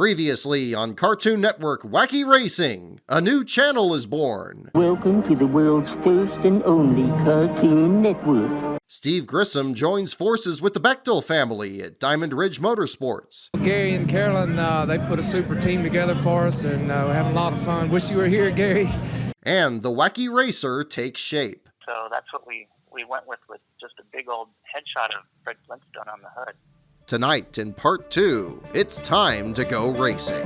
Previously on Cartoon Network Wacky Racing, a new channel is born. Welcome to the world's first and only Cartoon Network. Steve Grissom joins forces with the Bechtel family at Diamond Ridge Motorsports. Gary and Carolyn, they put a super team together for us, and we're having a lot of fun. Wish you were here, Gary. And the Wacky Racer takes shape. So that's what we went with just a big old headshot of Fred Flintstone on the hood. Tonight in Part 2, it's time to go racing.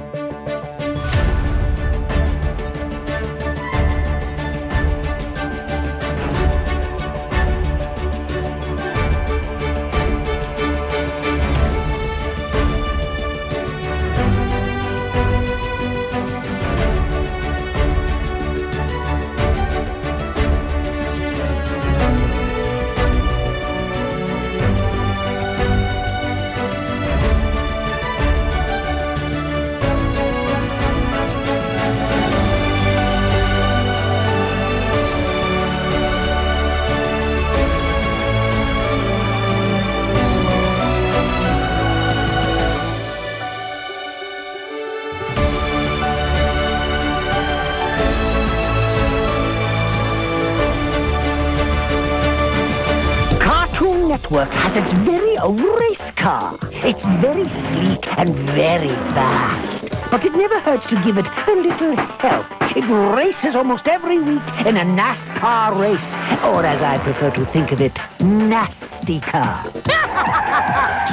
Network has its very own race car. It's very sleek and very fast. But it never hurts to give it a little help. It races almost every week in a NASCAR race, or as I prefer to think of it, nasty car.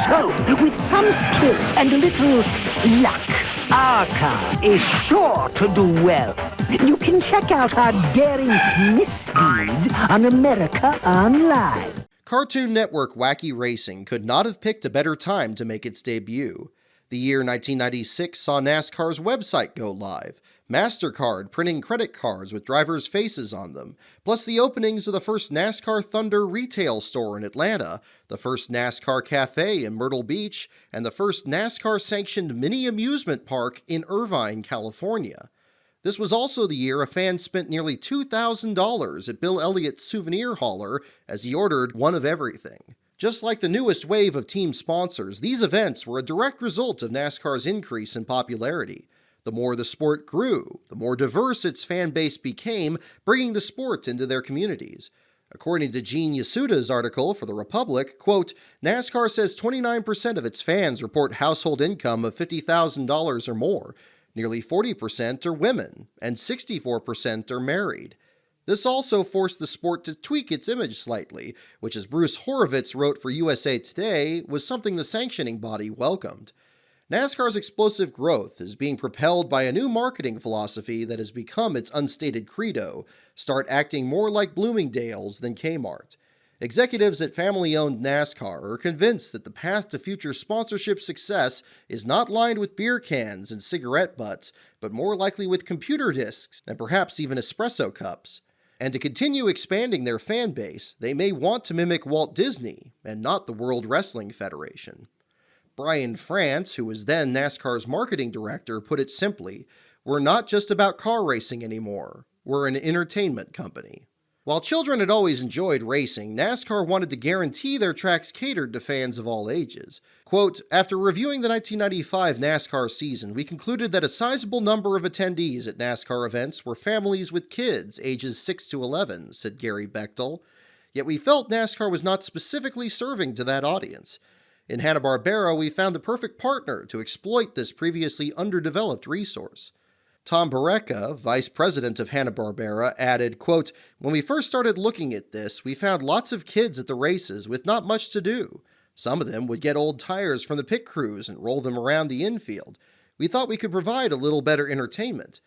So, with some skill and a little luck, our car is sure to do well. You can check out our daring misdeeds on America Online. Cartoon Network Wacky Racing could not have picked a better time to make its debut. The year 1996 saw NASCAR's website go live, MasterCard printing credit cards with drivers' faces on them, plus the openings of the first NASCAR Thunder retail store in Atlanta, the first NASCAR Cafe in Myrtle Beach, and the first NASCAR-sanctioned mini amusement park in Irvine, California. This was also the year a fan spent nearly $2,000 at Bill Elliott's souvenir hauler as he ordered one of everything. Just like the newest wave of team sponsors, these events were a direct result of NASCAR's increase in popularity. The more the sport grew, the more diverse its fan base became, bringing the sport into their communities. According to Gene Yasuda's article for The Republic, quote, NASCAR says 29% of its fans report household income of $50,000 or more. Nearly 40% are women, and 64% are married. This also forced the sport to tweak its image slightly, which, as Bruce Horovitz wrote for USA Today, was something the sanctioning body welcomed. NASCAR's explosive growth is being propelled by a new marketing philosophy that has become its unstated credo: start acting more like Bloomingdale's than Kmart. Executives at family-owned NASCAR are convinced that the path to future sponsorship success is not lined with beer cans and cigarette butts, but more likely with computer discs and perhaps even espresso cups. And to continue expanding their fan base, they may want to mimic Walt Disney and not the World Wrestling Federation. Bryan France, who was then NASCAR's marketing director, put it simply, "We're not just about car racing anymore. We're an entertainment company." While children had always enjoyed racing, NASCAR wanted to guarantee their tracks catered to fans of all ages. Quote, after reviewing the 1995 NASCAR season, we concluded that a sizable number of attendees at NASCAR events were families with kids ages 6 to 11, said Gary Bechtel. Yet we felt NASCAR was not specifically serving to that audience. In Hanna-Barbera, we found the perfect partner to exploit this previously underdeveloped resource. Tom Barreca, vice president of Hanna-Barbera, added, quote, when we first started looking at this, we found lots of kids at the races with not much to do. Some of them would get old tires from the pit crews and roll them around the infield. We thought we could provide a little better entertainment.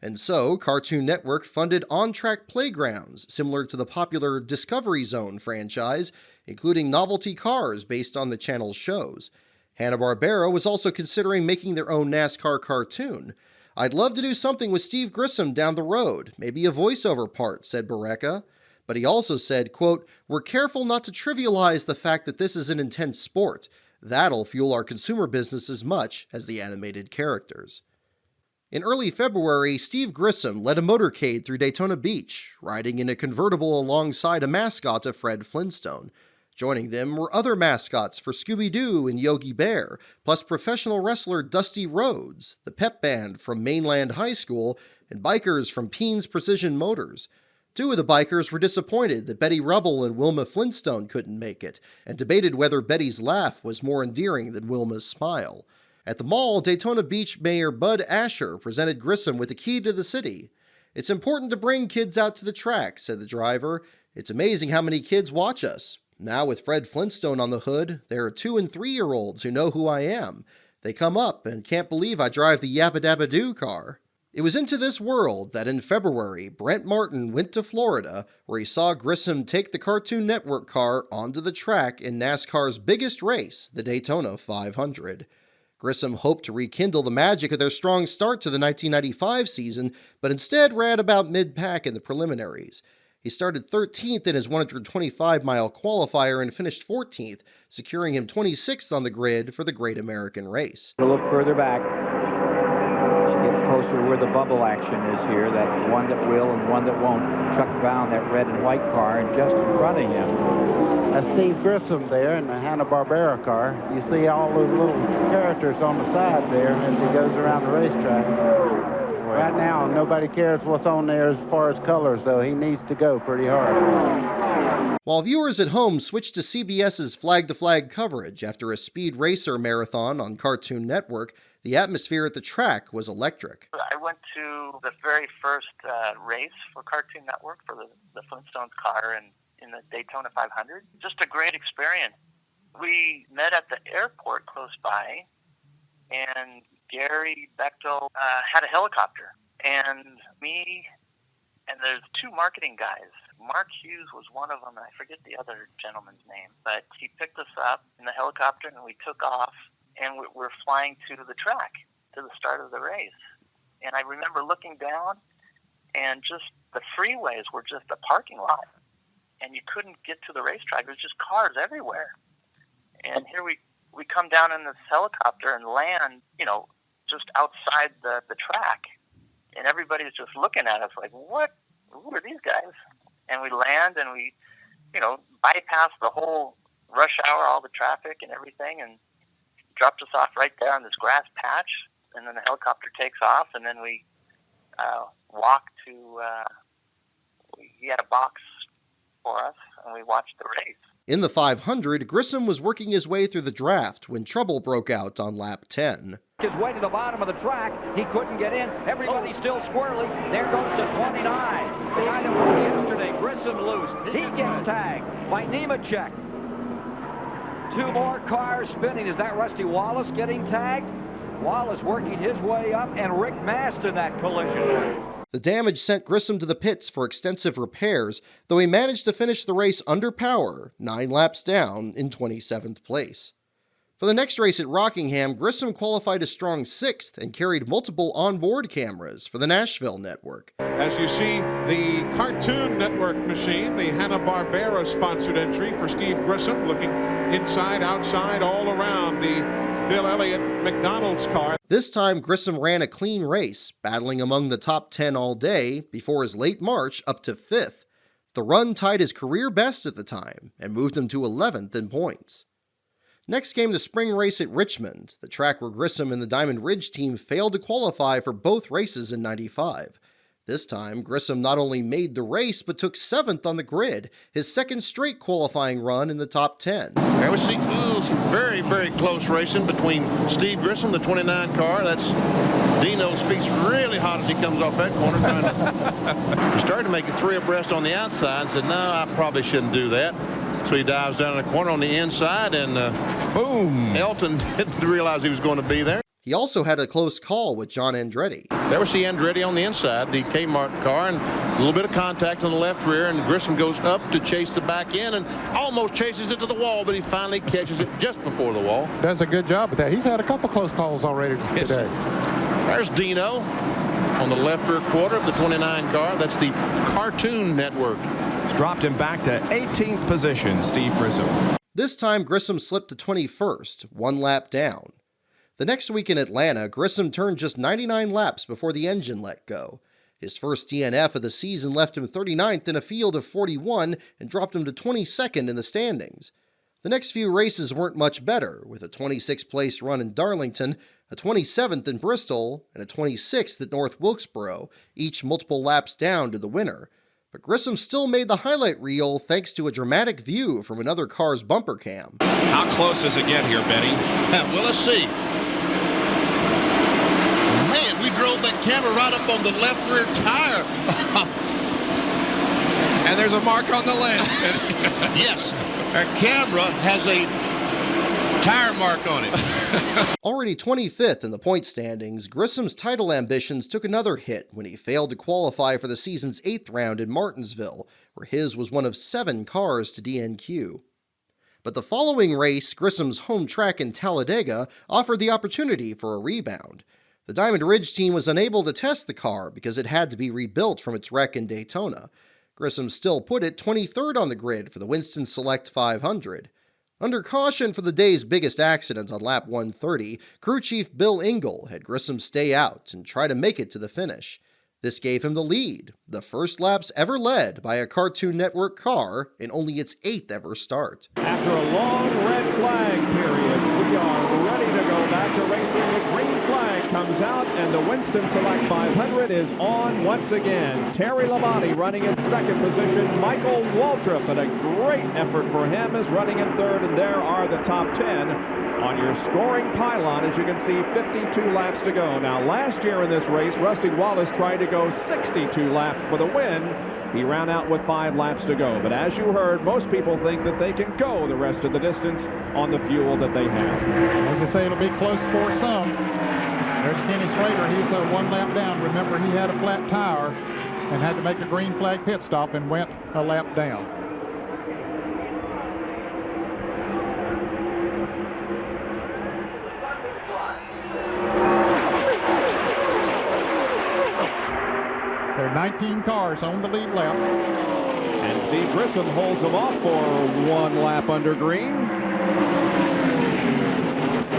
And so, Cartoon Network funded on-track playgrounds similar to the popular Discovery Zone franchise, including novelty cars based on the channel's shows. Hanna-Barbera was also considering making their own NASCAR cartoon. I'd love to do something with Steve Grissom down the road, maybe a voiceover part, said Barreca. But he also said, quote, we're careful not to trivialize the fact that this is an intense sport. That'll fuel our consumer business as much as the animated characters. In early February, Steve Grissom led a motorcade through Daytona Beach, riding in a convertible alongside a mascot of Fred Flintstone. Joining them were other mascots for Scooby-Doo and Yogi Bear, plus professional wrestler Dusty Rhodes, the pep band from Mainland High School, and bikers from Peen's Precision Motors. Two of the bikers were disappointed that Betty Rubble and Wilma Flintstone couldn't make it, and debated whether Betty's laugh was more endearing than Wilma's smile. At the mall, Daytona Beach Mayor Bud Asher presented Grissom with the key to the city. "It's important to bring kids out to the track," said the driver. "It's amazing how many kids watch us. Now with Fred Flintstone on the hood, there are 2- and 3-year-olds who know who I am. They come up and can't believe I drive the Yabba Dabba Doo car." It was into this world that in February, Brent Martin went to Florida, where he saw Grissom take the Cartoon Network car onto the track in NASCAR's biggest race, the Daytona 500. Grissom hoped to rekindle the magic of their strong start to the 1995 season, but instead ran about mid-pack in the preliminaries. He started 13th in his 125-mile qualifier and finished 14th, securing him 26th on the grid for the Great American Race. A little further back. Get closer to where the bubble action is here. That one that will and one that won't. Chuck Brown, that red and white car, and just in front of him. That's Steve Grissom there in the Hanna-Barbera car. You see all those little characters on the side there as he goes around the racetrack. Right now, nobody cares what's on there as far as colors, though. He needs to go pretty hard. While viewers at home switched to CBS's flag-to-flag coverage after a Speed Racer marathon on Cartoon Network, the atmosphere at the track was electric. I went to the very first race for Cartoon Network for the Flintstones car in the Daytona 500. Just a great experience. We met at the airport close by, and Gary Bechtel had a helicopter, and me, and there's 2 marketing guys. Mark Hughes was one of them, and I forget the other gentleman's name, but he picked us up in the helicopter, and we took off, and we're flying to the track, to the start of the race. And I remember looking down, and just the freeways were just a parking lot, and you couldn't get to the racetrack. There's just cars everywhere. And here we come down in this helicopter and land, just outside the track, and everybody's just looking at us like, what? Who are these guys? And we land, and we, bypass the whole rush hour, all the traffic and everything, and dropped us off right there on this grass patch. And then the helicopter takes off, and then we walk to, he had a box for us, and we watched the race. In the 500, Grissom was working his way through the draft when trouble broke out on lap 10. His way to the bottom of the track. He couldn't get in. Everybody's still squirrely. There goes to 29. The guy that won yesterday, Grissom loose. He gets tagged by Nemechek. 2 more cars spinning. Is that Rusty Wallace getting tagged? Wallace working his way up, and Rick Mast in that collision. The damage sent Grissom to the pits for extensive repairs, though he managed to finish the race under power, 9 laps down, in 27th place. For the next race at Rockingham, Grissom qualified a strong 6th and carried multiple onboard cameras for the Nashville network. As you see, the Cartoon Network machine, the Hanna-Barbera sponsored entry for Steve Grissom, looking inside, outside, all around the Bill Elliott McDonald's car. This time, Grissom ran a clean race, battling among the top 10 all day before his late March up to 5th. The run tied his career best at the time and moved him to 11th in points. Next came the spring race at Richmond, the track where Grissom and the Diamond Ridge team failed to qualify for both races in '95. This time, Grissom not only made the race, but took 7th on the grid, his second straight qualifying run in the top 10. There was very, very close racing between Steve Grissom, the 29 car. That's Dino speaks really hot as he comes off that corner. He started to make it 3 abreast on the outside and said, no, I probably shouldn't do that. So he dives down in the corner on the inside, and boom, Elton didn't realize he was going to be there. He also had a close call with John Andretti. There was the Andretti on the inside, the Kmart car, and a little bit of contact on the left rear, and Grissom goes up to chase the back end and almost chases it to the wall, but he finally catches it just before the wall. Does a good job with that. He's had a couple close calls already today. There's Dino on the left rear quarter of the 29 car. That's the Cartoon Network. It's dropped him back to 18th position, Steve Grissom. This time, Grissom slipped to 21st, 1 lap down. The next week in Atlanta, Grissom turned just 99 laps before the engine let go. His first DNF of the season left him 39th in a field of 41 and dropped him to 22nd in the standings. The next few races weren't much better, with a 26th place run in Darlington, a 27th in Bristol, and a 26th at North Wilkesboro, each multiple laps down to the winner. But Grissom still made the highlight reel thanks to a dramatic view from another car's bumper cam. How close does it get here, Benny? Well, let's see. Man, we drove that camera right up on the left rear tire. And there's a mark on the left. Yes, our camera has a tire mark on it. Already 25th in the point standings, Grissom's title ambitions took another hit when he failed to qualify for the season's 8th round in Martinsville, where his was one of 7 cars to DNQ. But the following race, Grissom's home track in Talladega, offered the opportunity for a rebound. The Diamond Ridge team was unable to test the car because it had to be rebuilt from its wreck in Daytona. Grissom still put it 23rd on the grid for the Winston Select 500. Under caution for the day's biggest accident on lap 130, crew chief Bill Engel had Grissom stay out and try to make it to the finish. This gave him the lead, the first laps ever led by a Cartoon Network car in only its 8th ever start. After a long red flag period, we are ready to go back to racing. The green flag comes out and the Winston Select 500 is on once again. Terry Labonte running in second position. Michael Waltrip, and a great effort for him, is running in third, and there are the top 10 on your scoring pylon. As you can see, 52 laps to go. Now, last year in this race, Rusty Wallace tried to go 62 laps for the win. He ran out with 5 laps to go. But as you heard, most people think that they can go the rest of the distance on the fuel that they have. As I say, it'll be close for some. There's Kenny Slater. He's 1 lap down. Remember, he had a flat tire and had to make a green flag pit stop and went a lap down. There are 19 cars on the lead lap. And Steve Grissom holds them off for 1 lap under green.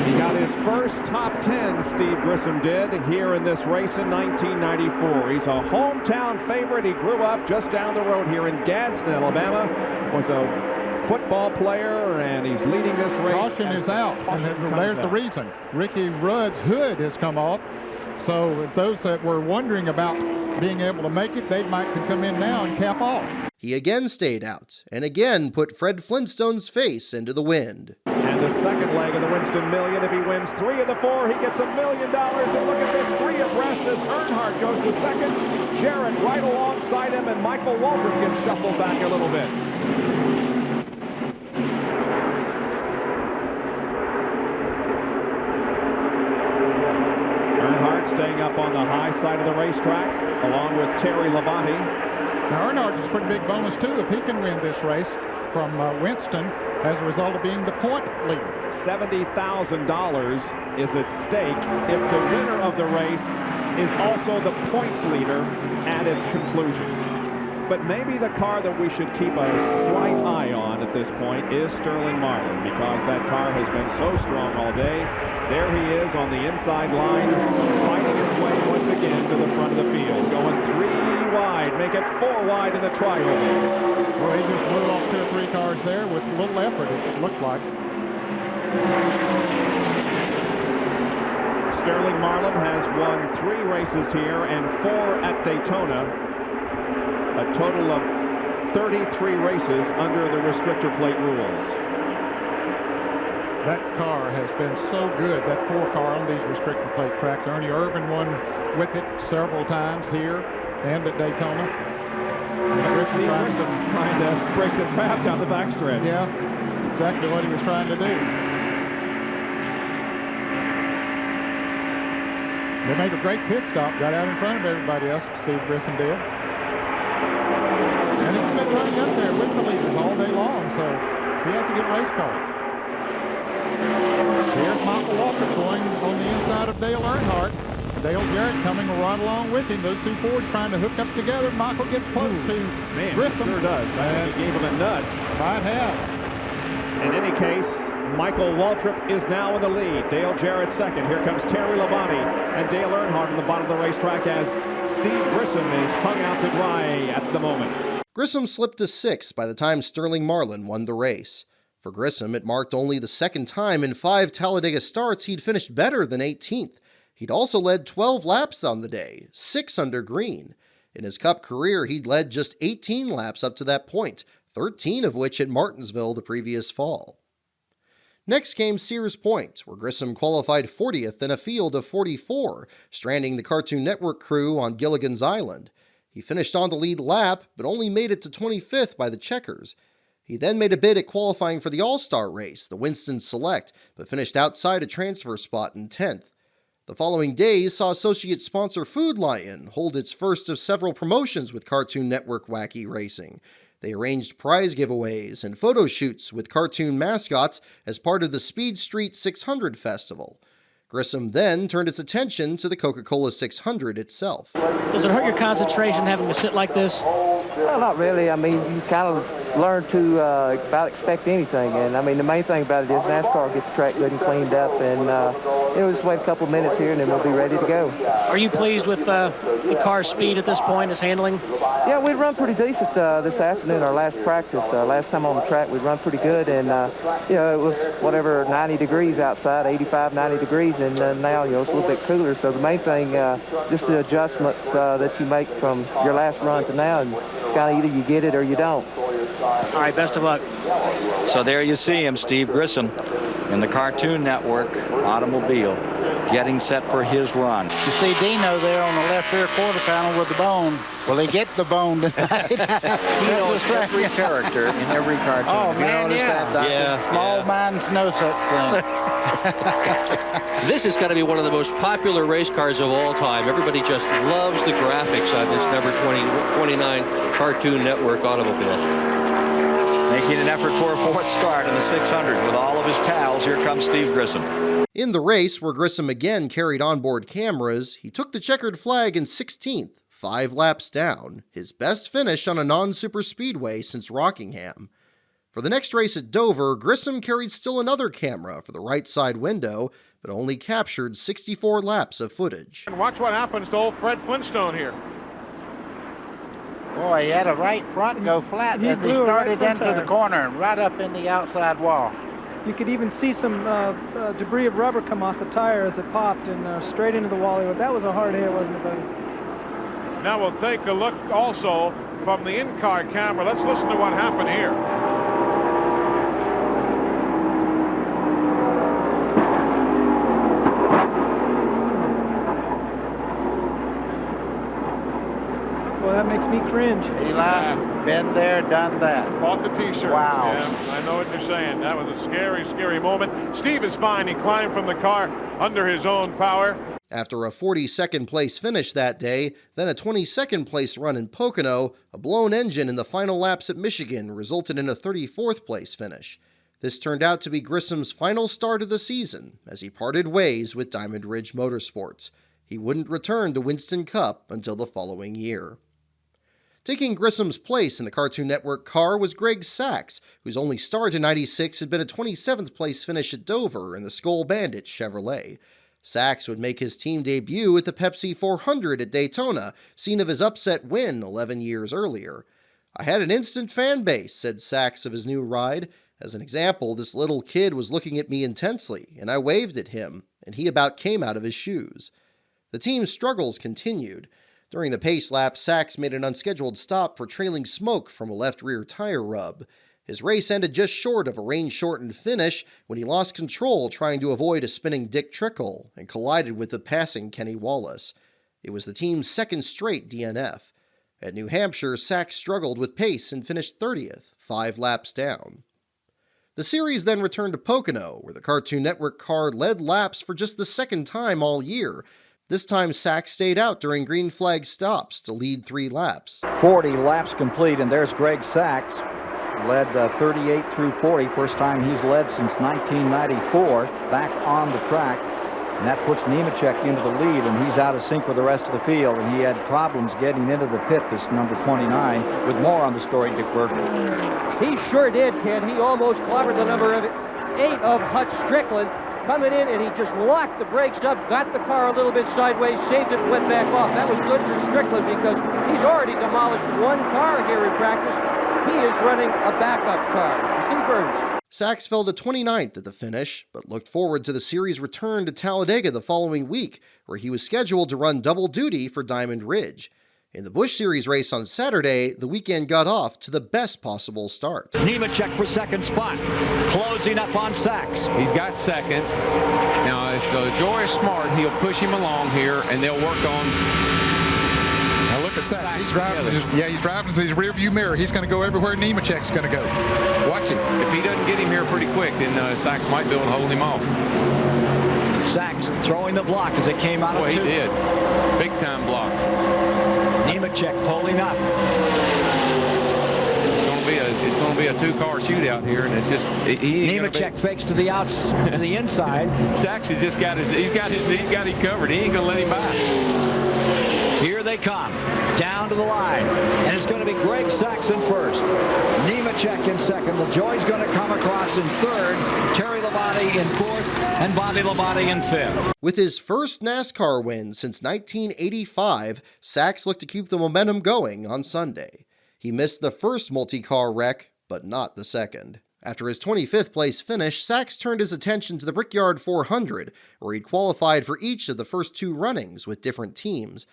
He got his first top 10, Steve Grissom did, here in this race in 1994. He's a hometown favorite. He grew up just down the road here in Gadsden, Alabama. Was a football player, and he's leading this race. Caution is out, and there's the reason. Ricky Rudd's hood has come off. So those that were wondering about being able to make it, they might come in now and cap off. He again stayed out, and again put Fred Flintstone's face into the wind. And the second leg of the Winston Million, if he wins 3 of the 4, he gets $1 million. And look at this, 3 abreast as Earnhardt goes to second. Jarrett right alongside him, and Michael Waltrip gets shuffled back a little bit. Staying up on the high side of the racetrack, along with Terry Labonte. Now, Earnhardt is a pretty big bonus, too, if he can win this race from Winston as a result of being the point leader. $70,000 is at stake if the winner of the race is also the points leader at its conclusion. But maybe the car that we should keep a slight eye on at this point is Sterling Marlin, because that car has been so strong all day. There he is on the inside line, fighting his way once again to the front of the field. Going 3 wide, make it 4 wide in the tri-oval. Well, he just blew off 2 or 3 cars there with a little effort, it looks like. Sterling Marlin has won 3 races here and 4 at Daytona. A total of 33 races under the restrictor plate rules. That car has been so good, that 4 car on these restrictor plate tracks. Ernie Irvin won with it several times here and at Daytona. Steve Grissom trying to break the trap down the backstretch. Yeah, that's exactly what he was trying to do. They made a great pit stop, got out in front of everybody else, Steve Grissom did. And he's been running up there with the leaders all day long, so he has a good race car. Here's Michael Waltrip going on the inside of Dale Earnhardt. Dale Jarrett coming right along with him. Those 2 Fords trying to hook up together. Michael gets close to Grissom. Sure does. And he gave him a nudge. Might have. In any case, Michael Waltrip is now in the lead. Dale Jarrett second. Here comes Terry Labonte and Dale Earnhardt on the bottom of the racetrack as Steve Grissom is hung out to dry at the moment. Grissom slipped to 6th by the time Sterling Marlin won the race. For Grissom, it marked only the second time in 5 Talladega starts he'd finished better than 18th. He'd also led 12 laps on the day, 6 under green. In his Cup career, he'd led just 18 laps up to that point, 13 of which at Martinsville the previous fall. Next came Sears Point, where Grissom qualified 40th in a field of 44, stranding the Cartoon Network crew on Gilligan's Island. He finished on the lead lap, but only made it to 25th by the checkers. He then made a bid at qualifying for the All-Star race, the Winston Select, but finished outside a transfer spot in 10th. The following days saw associate sponsor Food Lion hold its first of several promotions with Cartoon Network Wacky Racing. They arranged prize giveaways and photo shoots with cartoon mascots as part of the Speed Street 600 Festival. Grissom then turned his attention to the Coca-Cola 600 itself. Does it hurt your concentration having to sit like this? Well, not really. I mean, you kind of learn to about expect anything. And, I mean, the main thing about it is NASCAR gets the track good and cleaned up. And, we'll just wait a couple of minutes here, and then we'll be ready to go. Are you pleased with the car's speed at this point, its handling? Yeah, we'd run pretty decent this afternoon, our last practice. Last time on the track, we'd run pretty good. And, it was whatever, 90 degrees outside, 85, 90 degrees. And now, it's a little bit cooler. So the main thing, just the adjustments that you make from your last run to now. And it's kind of either you get it or you don't. All right, best of luck. So there you see him, Steve Grissom, in the Cartoon Network automobile, getting set for his run. You see Dino there on the left rear quarter panel with the bone. Will he get the bone tonight? He knows every character in every cartoon. Oh, man, that, Doctor? Yeah. Small minds know such things. This is going to be one of the most popular race cars of all time. Everybody just loves the graphics on this number 29 Cartoon Network automobile. Making an effort for a fourth start in the 600 with all of his pals. Here comes Steve Grissom. In the race, where Grissom again carried onboard cameras, he took the checkered flag in 16th, 5 laps down, his best finish on a non-superspeedway since Rockingham. For the next race at Dover, Grissom carried still another camera for the right side window, but only captured 64 laps of footage. And watch what happens to old Fred Flintstone here. Boy, he had a right front go flat as he started into the corner and right up in the outside wall. You could even see some debris of rubber come off the tire as it popped and straight into the wall. That was a hard hit, wasn't it, buddy? Now we'll take a look also from the in-car camera. Let's listen to what happened here. Well, that makes me cringe. Eli, been there, done that. Bought the T-shirt. Wow. Yeah, I know what you're saying. That was a scary, scary moment. Steve is fine. He climbed from the car under his own power. After a 42nd place finish that day, then a 22nd place run in Pocono, a blown engine in the final laps at Michigan resulted in a 34th place finish. This turned out to be Grissom's final start of the season, as he parted ways with Diamond Ridge Motorsports. He wouldn't return to Winston Cup until the following year. Taking Grissom's place in the Cartoon Network car was Greg Sachs, whose only start in '96 had been a 27th place finish at Dover in the Skull Bandit Chevrolet. Sachs would make his team debut at the Pepsi 400 at Daytona, scene of his upset win 11 years earlier. "I had an instant fan base," said Sachs of his new ride. "As an example, this little kid was looking at me intensely, and I waved at him, and he about came out of his shoes." The team's struggles continued. During the pace lap, Sachs made an unscheduled stop for trailing smoke from a left rear tire rub. His race ended just short of a rain-shortened finish when he lost control trying to avoid a spinning Dick Trickle and collided with the passing Kenny Wallace. It was the team's second straight DNF. At New Hampshire, Sachs struggled with pace and finished 30th, 5 laps down. The series then returned to Pocono, where the Cartoon Network car led laps for just the second time all year. This time, Sachs stayed out during green flag stops to lead 3 laps. 40 laps complete, and there's Greg Sachs. Led 38 through 40. First time he's led since 1994, back on the track. And that puts Nemechek into the lead, and he's out of sync with the rest of the field. And he had problems getting into the pit, this number 29. With more on the story, Dick Berger. He sure did, Ken. He almost clobbered the number 8 of Hutch Strickland. Coming in, and he just locked the brakes up, got the car a little bit sideways, saved it, went back off. That was good for Strickland because he's already demolished one car here in practice. He is running a backup car. Steve Burns. Sachs fell to 29th at the finish, but looked forward to the series' return to Talladega the following week, where he was scheduled to run double duty for Diamond Ridge. In the Busch Series race on Saturday, the weekend got off to the best possible start. Nemechek for second spot, closing up on Sachs. He's got second. Now, if Joy is smart, he'll push him along here, and they'll work on. Now look at Sachs. He's driving. He's driving to his rearview mirror. He's going to go everywhere Nemechek's going to go. Watch it. If he doesn't get him here pretty quick, then Sachs might be able to hold him off. Sachs throwing the block as it came out of two. He did. Big time block. Nemechek pulling up. It's going to be a two-car shootout here, and it's just Nemechek fakes to the to the inside. Sachs has just got he's got him covered. He ain't going to let him by. Here they come down to the line, and it's going to be Greg Sachs in first, Nemechek in second. LaJoie's going to come across in third, Terry Labonte in fourth, and Bobby Labonte in fifth. With his first NASCAR win since 1985, Sachs looked to keep the momentum going on Sunday. He missed the first multi-car wreck, but not the second. After his 25th place finish, Sachs turned his attention to the Brickyard 400, where he'd qualified for each of the first two runnings with different teams.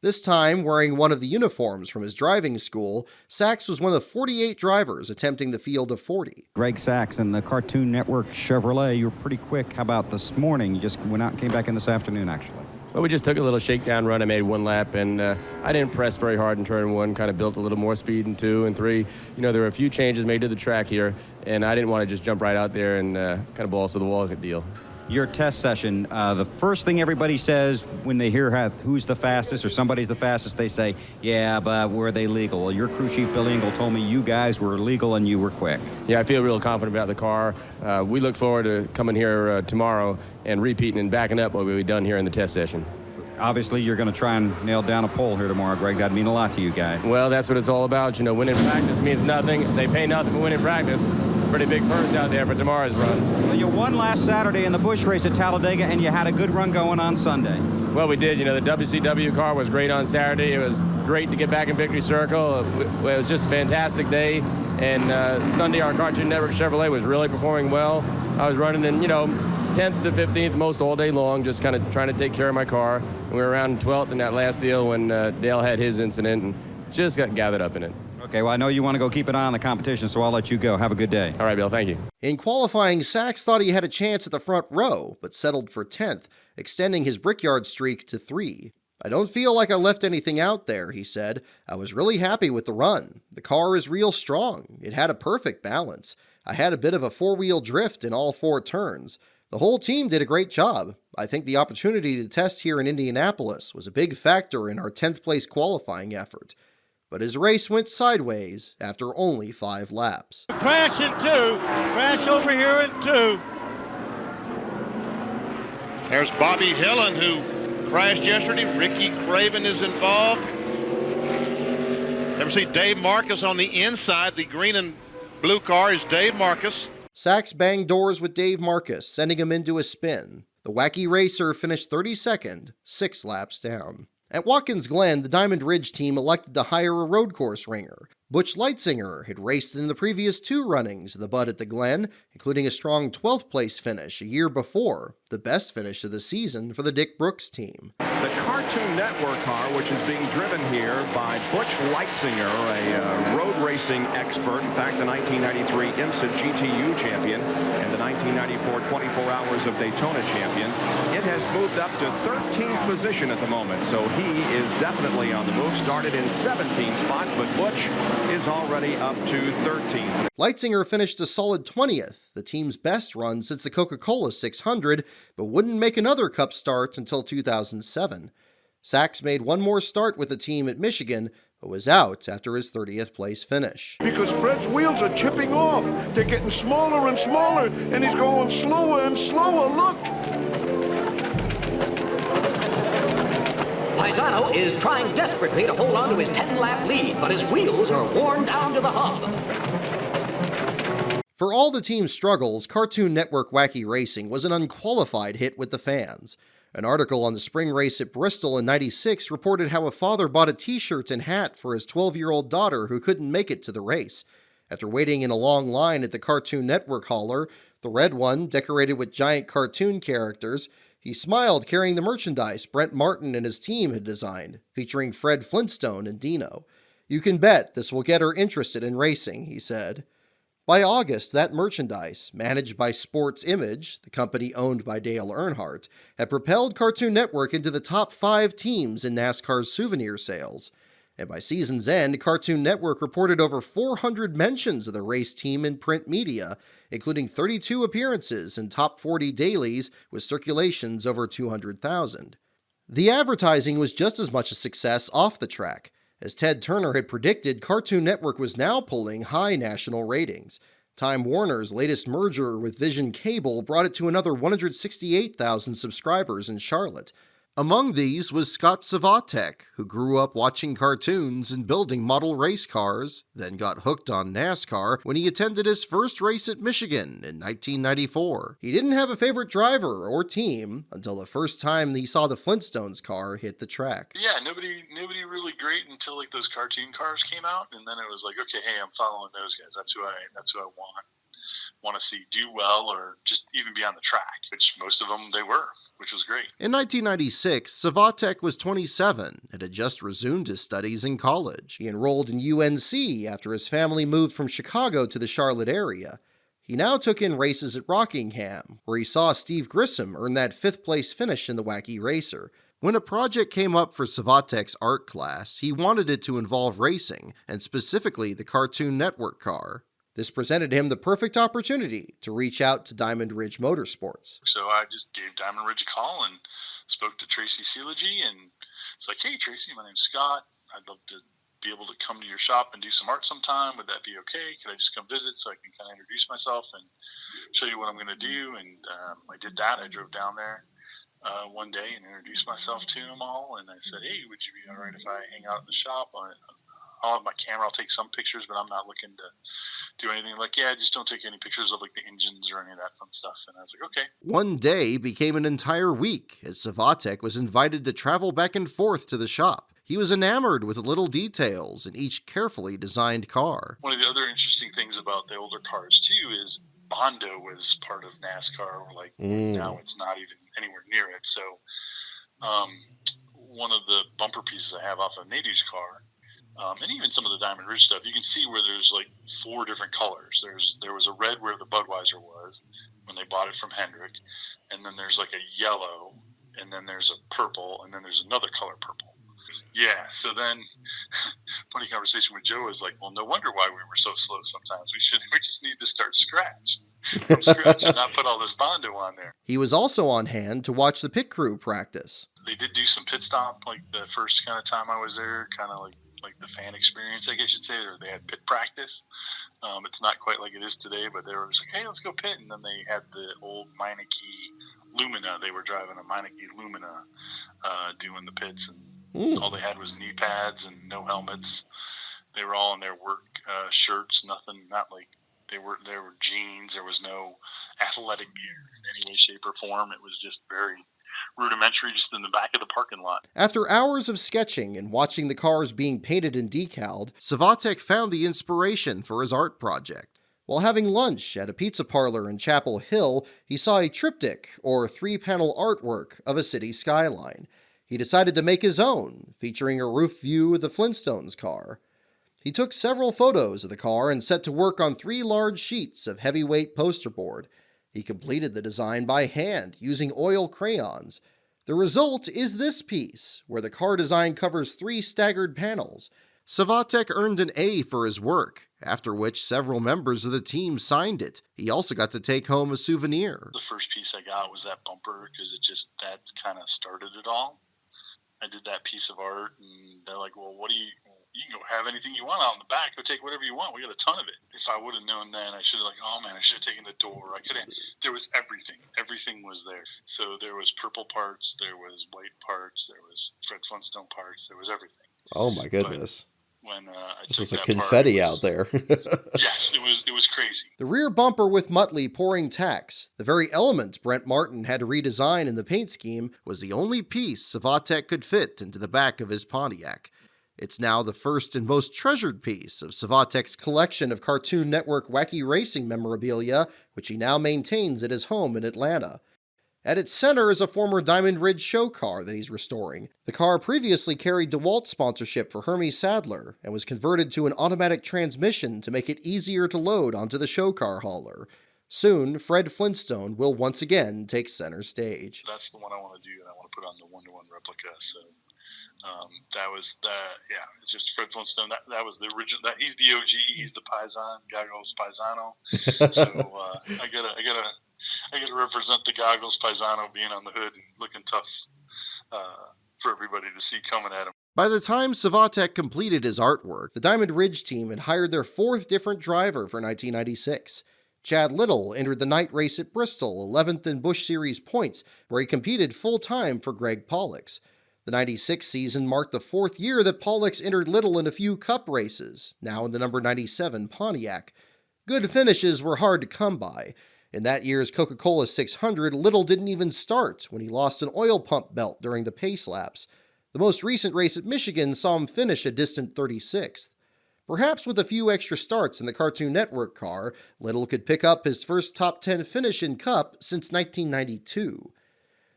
This time, wearing one of the uniforms from his driving school, Sachs was one of 48 drivers attempting the field of 40. Greg Sachs and the Cartoon Network Chevrolet, you were pretty quick. How about this morning? You just went out and came back in this afternoon, actually. Well, we just took a little shakedown run. I made one lap, and I didn't press very hard in turn one, kind of built a little more speed in two and three. You know, there were a few changes made to the track here, and I didn't want to just jump right out there and kind of balls to the wall deal. Your test session, the first thing everybody says when they hear who's the fastest or somebody's the fastest, they say, yeah, but were they legal? Well, your crew chief, Bill Engel, told me you guys were legal and you were quick. Yeah, I feel real confident about the car. We look forward to coming here tomorrow and repeating and backing up what we've done here in the test session. Obviously, you're going to try and nail down a pole here tomorrow, Greg. That'd mean a lot to you guys. Well, that's what it's all about. You know, winning practice means nothing. They pay nothing for winning practice. Pretty big purse out there for tomorrow's run. Well, you won last Saturday in the Busch race at Talladega, and you had a good run going on Sunday. Well, we did. You know, the WCW car was great on Saturday. It was great to get back in victory circle. It was just a fantastic day. And Sunday, our Cartoon Network Chevrolet was really performing well. I was running in, 10th to 15th most all day long, just kind of trying to take care of my car. And we were around 12th in that last deal when Dale had his incident and just got gathered up in it. Okay, well, I know you want to go keep an eye on the competition, so I'll let you go. Have a good day. All right, Bill, thank you. In qualifying, Sachs thought he had a chance at the front row, but settled for 10th, extending his Brickyard streak to 3. I don't feel like I left anything out there, he said. I was really happy with the run. The car is real strong. It had a perfect balance. I had a bit of a four-wheel drift in all 4 turns. The whole team did a great job. I think the opportunity to test here in Indianapolis was a big factor in our 10th place qualifying effort. But his race went sideways after only 5 laps. Crash in 2. Crash over here in 2. There's Bobby Hillin, who crashed yesterday. Ricky Craven is involved. Ever see Dave Marcus on the inside? The green and blue car is Dave Marcus. Sachs banged doors with Dave Marcus, sending him into a spin. The Wacky Racer finished 32nd, 6 laps down. At Watkins Glen, the Diamond Ridge team elected to hire a road course ringer. Butch Leitzinger had raced in the previous 2 runnings of the Bud at the Glen, including a strong 12th place finish a year before, the best finish of the season for the Dick Brooks team. The Cartoon Network car, which is being driven here by Butch Leitzinger, a road racing expert. In fact, the 1993 IMSA GTU champion and the 1994 24 Hours of Daytona champion. It has moved up to 13th position at the moment, so he is definitely on the move. Started in 17th spot, but Butch is already up to 13th. Leitzinger finished a solid 20th, the team's best run since the Coca-Cola 600, but wouldn't make another Cup start until 2007. Sachs made one more start with the team at Michigan, but was out after his 30th place finish. Because Fred's wheels are chipping off. They're getting smaller and smaller, and he's going slower and slower. Look! Paisano is trying desperately to hold on to his 10-lap lead, but his wheels are worn down to the hub. For all the team's struggles, Cartoon Network Wacky Racing was an unqualified hit with the fans. An article on the spring race at Bristol in '96 reported how a father bought a t-shirt and hat for his 12-year-old daughter who couldn't make it to the race. After waiting in a long line at the Cartoon Network hauler, the red one decorated with giant cartoon characters, he smiled carrying the merchandise Brent Martin and his team had designed, featuring Fred Flintstone and Dino. "You can bet this will get her interested in racing," he said. By August, that merchandise, managed by Sports Image, the company owned by Dale Earnhardt, had propelled Cartoon Network into the top 5 teams in NASCAR's souvenir sales. And by season's end, Cartoon Network reported over 400 mentions of the race team in print media, including 32 appearances in top 40 dailies with circulations over 200,000. The advertising was just as much a success off the track. As Ted Turner had predicted, Cartoon Network was now pulling high national ratings. Time Warner's latest merger with Vision Cable brought it to another 168,000 subscribers in Charlotte. Among these was Scott Svatek, who grew up watching cartoons and building model race cars, then got hooked on NASCAR when he attended his first race at Michigan in 1994. He didn't have a favorite driver or team until the first time he saw the Flintstones car hit the track. Yeah, nobody really great until like those cartoon cars came out, and then it was like, okay, hey, I'm following those guys. That's who I want to see do well or just even be on the track, which most of them they were, which was great. In 1996, Svatek was 27 and had just resumed his studies in college. He enrolled in UNC after his family moved from Chicago to the Charlotte area. He now took in races at Rockingham, where he saw Steve Grissom earn that 5th place finish in the Wacky Racer. When a project came up for Svatek's art class, he wanted it to involve racing, and specifically the Cartoon Network car. This presented him the perfect opportunity to reach out to Diamond Ridge Motorsports. So I just gave Diamond Ridge a call and spoke to Tracy Seeligy, and it's like, hey, Tracy, my name's Scott. I'd love to be able to come to your shop and do some art sometime. Would that be okay? Could I just come visit so I can kind of introduce myself and show you what I'm going to do? And I did that. I drove down there one day and introduced myself to them all, and I said, hey, would you be all right if I hang out in the shop? I'll have my camera. I'll take some pictures, but I'm not looking to do anything. Like, yeah, just don't take any pictures of like the engines or any of that fun stuff. And I was like, okay. One day became an entire week as Svatek was invited to travel back and forth to the shop. He was enamored with the little details in each carefully designed car. One of the other interesting things about the older cars too is Bondo was part of NASCAR. Like now it's not even anywhere near it. So one of the bumper pieces I have off of Nadeau's car, and even some of the Diamond Ridge stuff, you can see where there's like 4 different colors. There was a red where the Budweiser was when they bought it from Hendrick, and then there's like a yellow, and then there's a purple, and then there's another color purple. Yeah, so then funny conversation with Joe was like, well, no wonder why we were so slow sometimes. We just need to start from scratch and not put all this Bondo on there. He was also on hand to watch the pit crew practice. They did do some pit stop like the first kind of time I was there, kind of like the fan experience, I guess you'd say, or they had pit practice. It's not quite like it is today, but they were just like, hey, let's go pit. And then they had the old Meineke Lumina. They were driving a Meineke Lumina doing the pits, and all they had was knee pads and no helmets. They were all in their work shirts, not like they were jeans. There was no athletic gear in any way, shape, or form. It was just very rudimentary, just in the back of the parking lot. After hours of sketching and watching the cars being painted and decaled, Svatek found the inspiration for his art project. While having lunch at a pizza parlor in Chapel Hill, he saw a triptych, or 3-panel artwork, of a city skyline. He decided to make his own, featuring a roof view of the Flintstones car. He took several photos of the car and set to work on 3 large sheets of heavyweight poster board. He completed the design by hand, using oil crayons. The result is this piece, where the car design covers 3 staggered panels. Svatek earned an A for his work, after which several members of the team signed it. He also got to take home a souvenir. The first piece I got was that bumper, because that kind of started it all. I did that piece of art, and they're like, well, you can go have anything you want out in the back. Go take whatever you want. We got a ton of it. If I would have known then, I should have I should have taken the door. I could have. There was everything. Everything was there. So there was purple parts. There was white parts. There was Fred Flintstone parts. There was everything. Oh my goodness. But when this is like confetti out there. Yes, it was crazy. The rear bumper with Muttley pouring tacks, the very element Brent Martin had to redesign in the paint scheme, was the only piece Svatek could fit into the back of his Pontiac. It's now the first and most treasured piece of Svatek's collection of Cartoon Network Wacky Racing memorabilia, which he now maintains at his home in Atlanta. At its center is a former Diamond Ridge show car that he's restoring. The car previously carried DeWalt sponsorship for Hermes Sadler and was converted to an automatic transmission to make it easier to load onto the show car hauler. Soon, Fred Flintstone will once again take center stage. That's the one I want to do, and I want to put on the 1-to-1 replica. So that was it's just Fred Flintstone. That was the original. He's the OG. He's the Paisano, goggles Paisano. So I gotta represent the goggles Paisano being on the hood and looking tough for everybody to see coming at him. By the time Svatek completed his artwork, the Diamond Ridge team had hired their fourth different driver for 1996. Chad Little entered the night race at Bristol, 11th in Busch Series points, where he competed full-time for Greg Pollux. The 96 season marked the fourth year that Pollux entered Little in a few Cup races, now in the number 97 Pontiac. Good finishes were hard to come by. In that year's Coca-Cola 600, Little didn't even start when he lost an oil pump belt during the pace laps. The most recent race at Michigan saw him finish a distant 36th. Perhaps with a few extra starts in the Cartoon Network car, Little could pick up his first top 10 finish in Cup since 1992.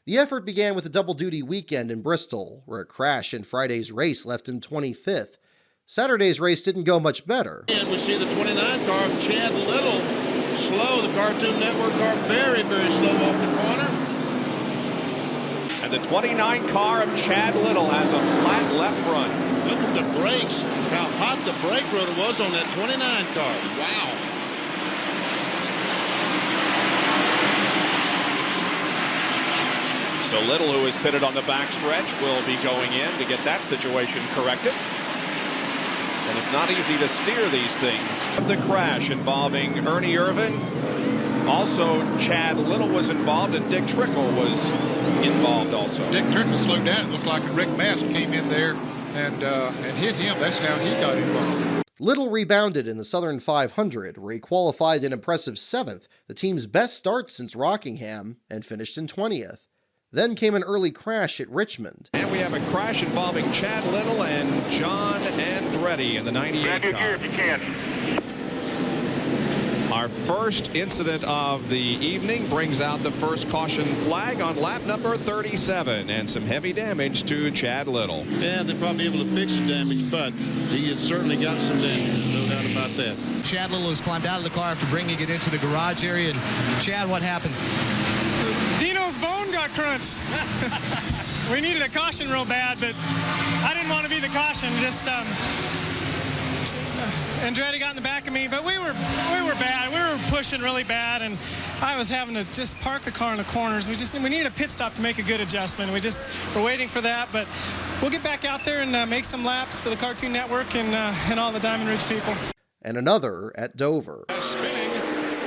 The effort began with a double-duty weekend in Bristol, where a crash in Friday's race left him 25th. Saturday's race didn't go much better. And we see the 29 car of Chad Little slow. The Cartoon Network car very, very slow off the corner. And the 29 car of Chad Little has a flat left front. Look at the brakes, how hot the brake rotor was on that 29 car. Wow. So Little, who is pitted on the backstretch, will be going in to get that situation corrected. And it's not easy to steer these things. The crash involving Ernie Irvin. Also, Chad Little was involved, and Dick Trickle was involved also. Dick Trickle slowed down. It looked like Rick Bass came in there and hit him. That's how he got involved. Little rebounded in the Southern 500, where he qualified an impressive 7th, the team's best start since Rockingham, and finished in 20th. Then came an early crash at Richmond. And we have a crash involving Chad Little and John Andretti in the 98 Grab your car. gear if you can. Our first incident of the evening brings out the first caution flag on lap number 37, and some heavy damage to Chad Little. Yeah, they're probably able to fix the damage, but he has certainly got some damage, no doubt about that. Chad Little has climbed out of the car after bringing it into the garage area. And Chad, what happened? Dino's bone got crunched. We needed a caution real bad, but I didn't want to be the caution. Just Andretti got in the back of me, but we were bad. We were pushing really bad, and I was having to just park the car in the corners. We needed a pit stop to make a good adjustment. We're waiting for that, but we'll get back out there and make some laps for the Cartoon Network and all the Diamond Ridge people. And another at Dover. Spinning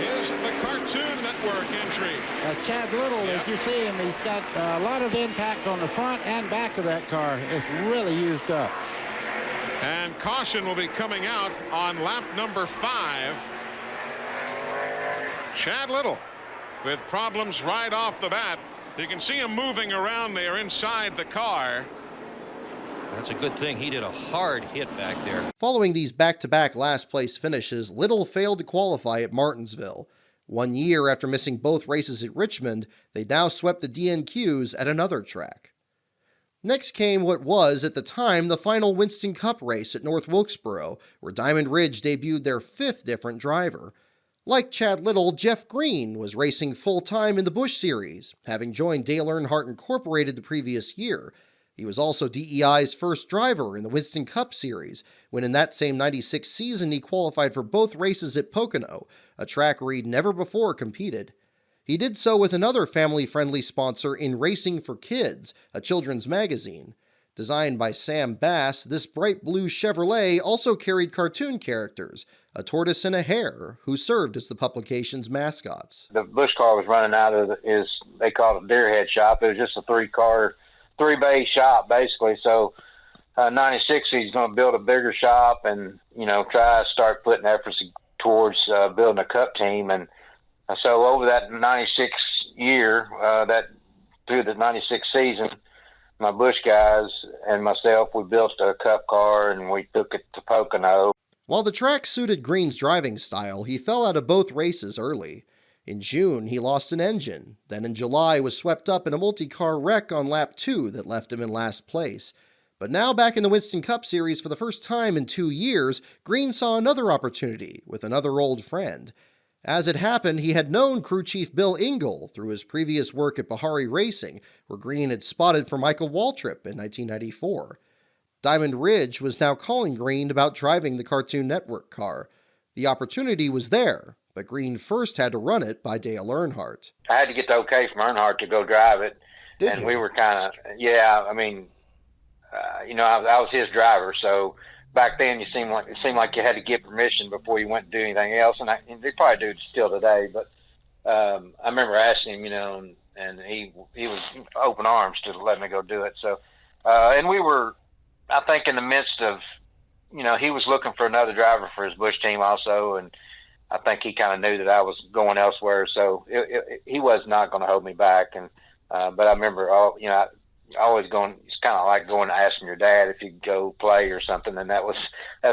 is the Cartoon Network entry. That's Chad Little, as you see him, he's got a lot of impact on the front and back of that car. It's really used up. And caution will be coming out on lap number 5. Chad Little with problems right off the bat. You can see him moving around there inside the car. That's a good thing. He did a hard hit back there. Following these back-to-back last-place finishes, Little failed to qualify at Martinsville. 1 year after missing both races at Richmond, they now swept the DNQs at another track. Next came what was, at the time, the final Winston Cup race at North Wilkesboro, where Diamond Ridge debuted their 5th different driver. Like Chad Little, Jeff Green was racing full-time in the Busch Series, having joined Dale Earnhardt Incorporated the previous year. He was also DEI's first driver in the Winston Cup Series, when in that same 96 season he qualified for both races at Pocono, a track where he'd never before competed. He did so with another family-friendly sponsor in Racing for Kids, a children's magazine. Designed by Sam Bass, this bright blue Chevrolet also carried cartoon characters, a tortoise and a hare, who served as the publication's mascots. The Busch car was running out of they called it Deerhead shop. It was just a three-bay shop, basically. So 96, he's going to build a bigger shop and, try to start putting efforts towards building a Cup team. And so over that 96 year, through the 96 season, my Busch guys and myself, we built a Cup car and we took it to Pocono. While the track suited Green's driving style, he fell out of both races early. In June, he lost an engine, then in July was swept up in a multi-car wreck on lap 2 that left him in last place. But now back in the Winston Cup Series for the first time in 2 years, Green saw another opportunity with another old friend. As it happened, he had known crew chief Bill Engel through his previous work at Wacky Racing, where Green had spotted for Michael Waltrip in 1994. Diamond Ridge was now calling Green about driving the Cartoon Network car. The opportunity was there, but Green first had to run it by Dale Earnhardt. I had to get the okay from Earnhardt to go drive it. Did you? We were kind of, yeah, I mean, I was his driver, so back then it seemed like you had to get permission before you went to do anything else, and they probably do still today, but I remember asking him, and he was open arms to let me go do it. So, and we were, I think, in the midst of, he was looking for another driver for his Busch team also, and I think he kind of knew that I was going elsewhere, so he was not going to hold me back. And but I remember, always going. It's kind of like going and asking your dad if you could go play or something, and that's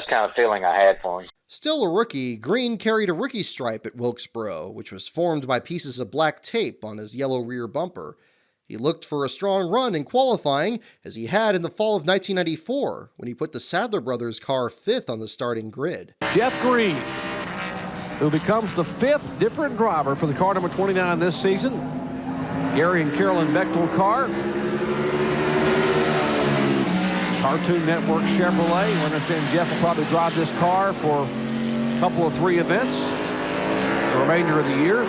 kind of feeling I had for him. Still a rookie, Green carried a rookie stripe at Wilkesboro, which was formed by pieces of black tape on his yellow rear bumper. He looked for a strong run in qualifying, as he had in the fall of 1994, when he put the Sadler brothers' car 5th on the starting grid. Jeff Green, who becomes the 5th different driver for the car number 29 this season. Gary and Carolyn Bechtel car. Cartoon Network Chevrolet. We understand Jeff will probably drive this car for a couple of 3 events the remainder of the year.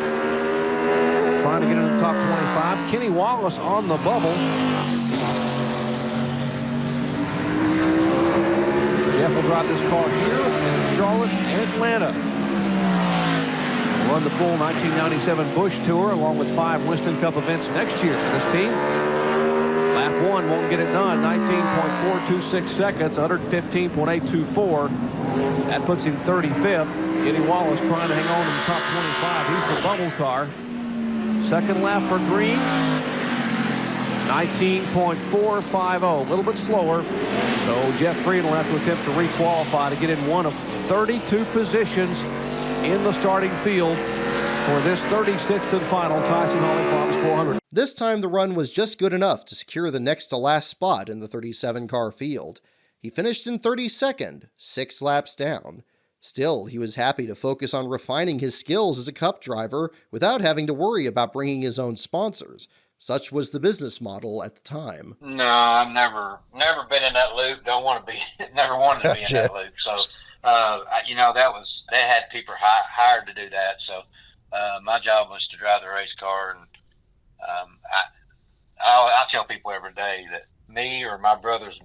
Trying to get in the top 25. Kenny Wallace on the bubble. Jeff will drive this car here in Charlotte and Atlanta. We'll run the full 1997 Busch Tour along with 5 Winston Cup events next year for this team. Lap 1 won't get it done. 19.426 seconds, 115.824. That puts him 35th. Kenny Wallace trying to hang on to the top 25. He's the bubble car. Second lap for Green, 19.450, a little bit slower. So Jeff Green will have to attempt to re-qualify to get in one of 32 positions in the starting field for this 36th and final Tyson Holly Farms 400. This time the run was just good enough to secure the next to last spot in the 37-car field. He finished in 32nd, 6 laps down. Still, he was happy to focus on refining his skills as a Cup driver without having to worry about bringing his own sponsors. Such was the business model at the time. No, I've never been in that loop. Don't want to be. Never wanted to be in that loop. So, they had people hired to do that. So, my job was to drive the race car, and I tell people every day that me or my brothers,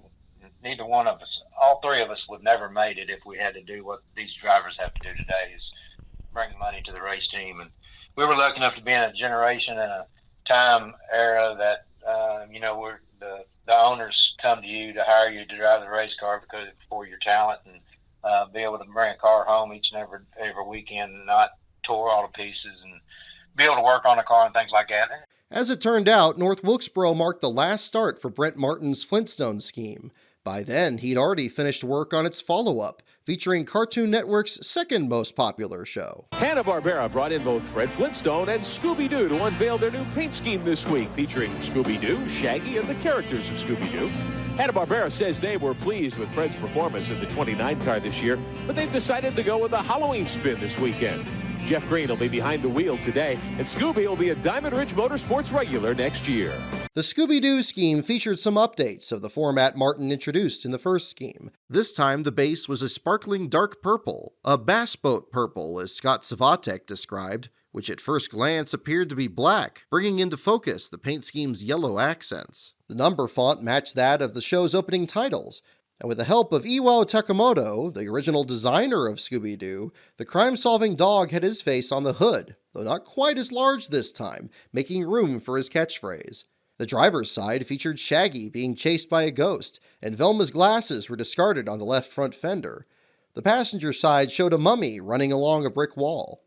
neither one of us, all 3 of us would never made it if we had to do what these drivers have to do today, is bring money to the race team. And we were lucky enough to be in a generation and a time era that, where the owners come to you to hire you to drive the race car for your talent, and be able to bring a car home each and every weekend and not tore all to pieces, and be able to work on a car and things like that. As it turned out, North Wilkesboro marked the last start for Brent Martin's Flintstone scheme. By then, he'd already finished work on its follow-up, featuring Cartoon Network's second most popular show. Hanna-Barbera brought in both Fred Flintstone and Scooby-Doo to unveil their new paint scheme this week, featuring Scooby-Doo, Shaggy, and the characters of Scooby-Doo. Hanna-Barbera says they were pleased with Fred's performance in the 29 car this year, but they've decided to go with a Halloween spin this weekend. Jeff Green will be behind the wheel today, and Scooby will be a Diamond Ridge Motorsports regular next year. The Scooby-Doo scheme featured some updates of the format Martin introduced in the first scheme. This time, the base was a sparkling dark purple, a bass boat purple, as Scott Svatek described, which at first glance appeared to be black, bringing into focus the paint scheme's yellow accents. The number font matched that of the show's opening titles, and with the help of Iwao Takamoto, the original designer of Scooby-Doo, the crime-solving dog had his face on the hood, though not quite as large this time, making room for his catchphrase. The driver's side featured Shaggy being chased by a ghost, and Velma's glasses were discarded on the left front fender. The passenger side showed a mummy running along a brick wall.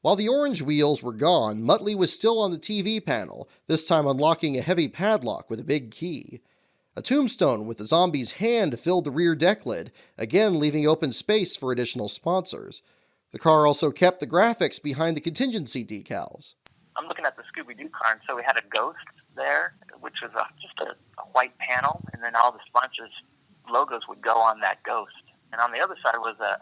While the orange wheels were gone, Muttley was still on the TV panel, this time unlocking a heavy padlock with a big key. A tombstone with the zombie's hand filled the rear deck lid, again leaving open space for additional sponsors. The car also kept the graphics behind the contingency decals. I'm looking at the Scooby-Doo car, and so we had a ghost there, which was just a white panel, and then all the sponsors' logos would go on that ghost. And on the other side was a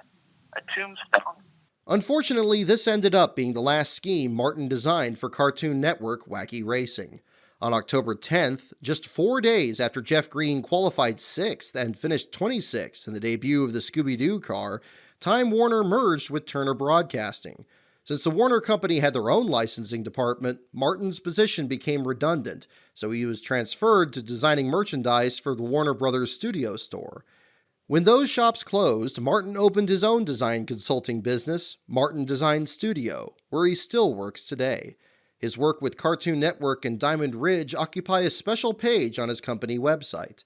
tombstone. Unfortunately, this ended up being the last scheme Martin designed for Cartoon Network Wacky Racing. On October 10th, just 4 days after Jeff Green qualified 6th and finished 26th in the debut of the Scooby-Doo car, Time Warner merged with Turner Broadcasting. Since the Warner Company had their own licensing department, Martin's position became redundant, so he was transferred to designing merchandise for the Warner Brothers studio store. When those shops closed, Martin opened his own design consulting business, Martin Design Studio, where he still works today. His work with Cartoon Network and Diamond Ridge occupy a special page on his company website.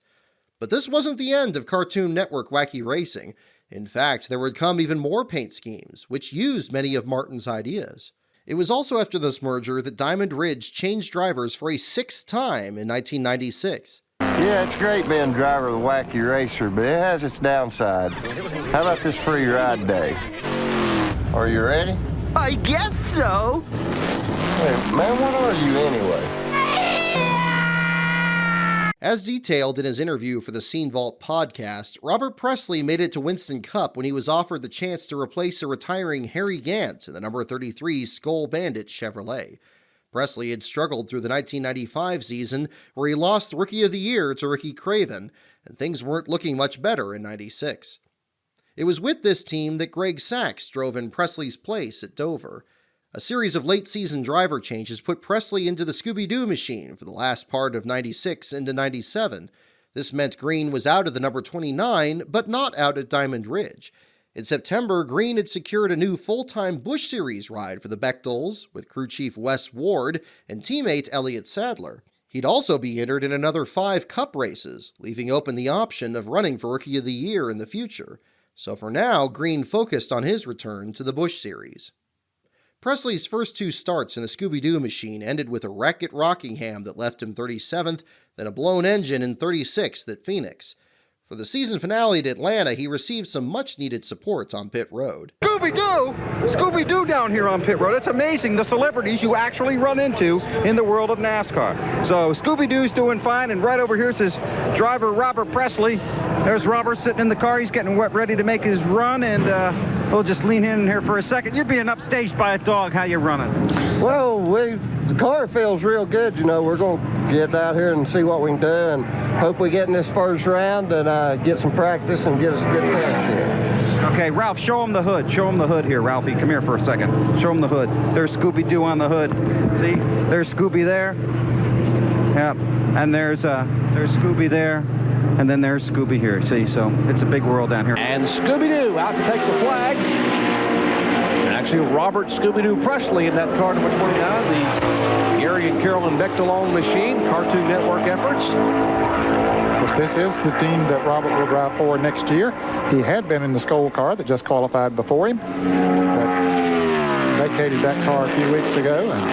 But this wasn't the end of Cartoon Network Wacky Racing. In fact, there would come even more paint schemes, which used many of Martin's ideas. It was also after this merger that Diamond Ridge changed drivers for a 6th time in 1996. Yeah, it's great being driver of the Wacky Racer, but it has its downside. How about this free ride day? Are you ready? I guess so. Hey, man, what are you anyway? As detailed in his interview for the Scene Vault podcast, Robert Presley made it to Winston Cup when he was offered the chance to replace a retiring Harry Gant in the number 33 Skull Bandit Chevrolet. Presley had struggled through the 1995 season, where he lost Rookie of the Year to Ricky Craven, and things weren't looking much better in '96. It was with this team that Greg Sachs drove in Presley's place at Dover. A series of late-season driver changes put Presley into the Scooby-Doo machine for the last part of '96 into '97. This meant Green was out of the number 29, but not out at Diamond Ridge. In September, Green had secured a new full-time Busch Series ride for the Bechtels with crew chief Wes Ward and teammate Elliott Sadler. He'd also be entered in another 5 Cup races, leaving open the option of running for Rookie of the Year in the future. So for now, Green focused on his return to the Busch Series. Presley's first 2 starts in the Scooby-Doo machine ended with a wreck at Rockingham that left him 37th, then a blown engine in 36th at Phoenix. For the season finale at Atlanta, he received some much-needed support on pit road. Scooby-Doo! Scooby-Doo down here on pit road. It's amazing the celebrities you actually run into in the world of NASCAR. So Scooby-Doo's doing fine, and right over here's his driver, Robert Presley. There's Robert sitting in the car. He's getting ready to make his run, and we'll just lean in here for a second. You're being upstaged by a dog. How you running? Well, the car feels real good. You know, we're going to get out here and see what we can do, and hope we get in this first round and get some practice and get us a good test here. Okay, Ralph, show him the hood. Show him the hood here, Ralphie. Come here for a second. Show him the hood. There's Scooby-Doo on the hood. See? There's Scooby there. Yep. And there's Scooby there. And then there's Scooby here. See? So it's a big world down here. And Scooby-Doo out to take the flag. Actually, Robert Scooby-Doo Presley in that car, number 29, the Gary and Carolyn Bechtel machine, Cartoon Network efforts. Of course, this is the team that Robert will drive for next year. He had been in the Skoll car that just qualified before him, but vacated that car a few weeks ago, and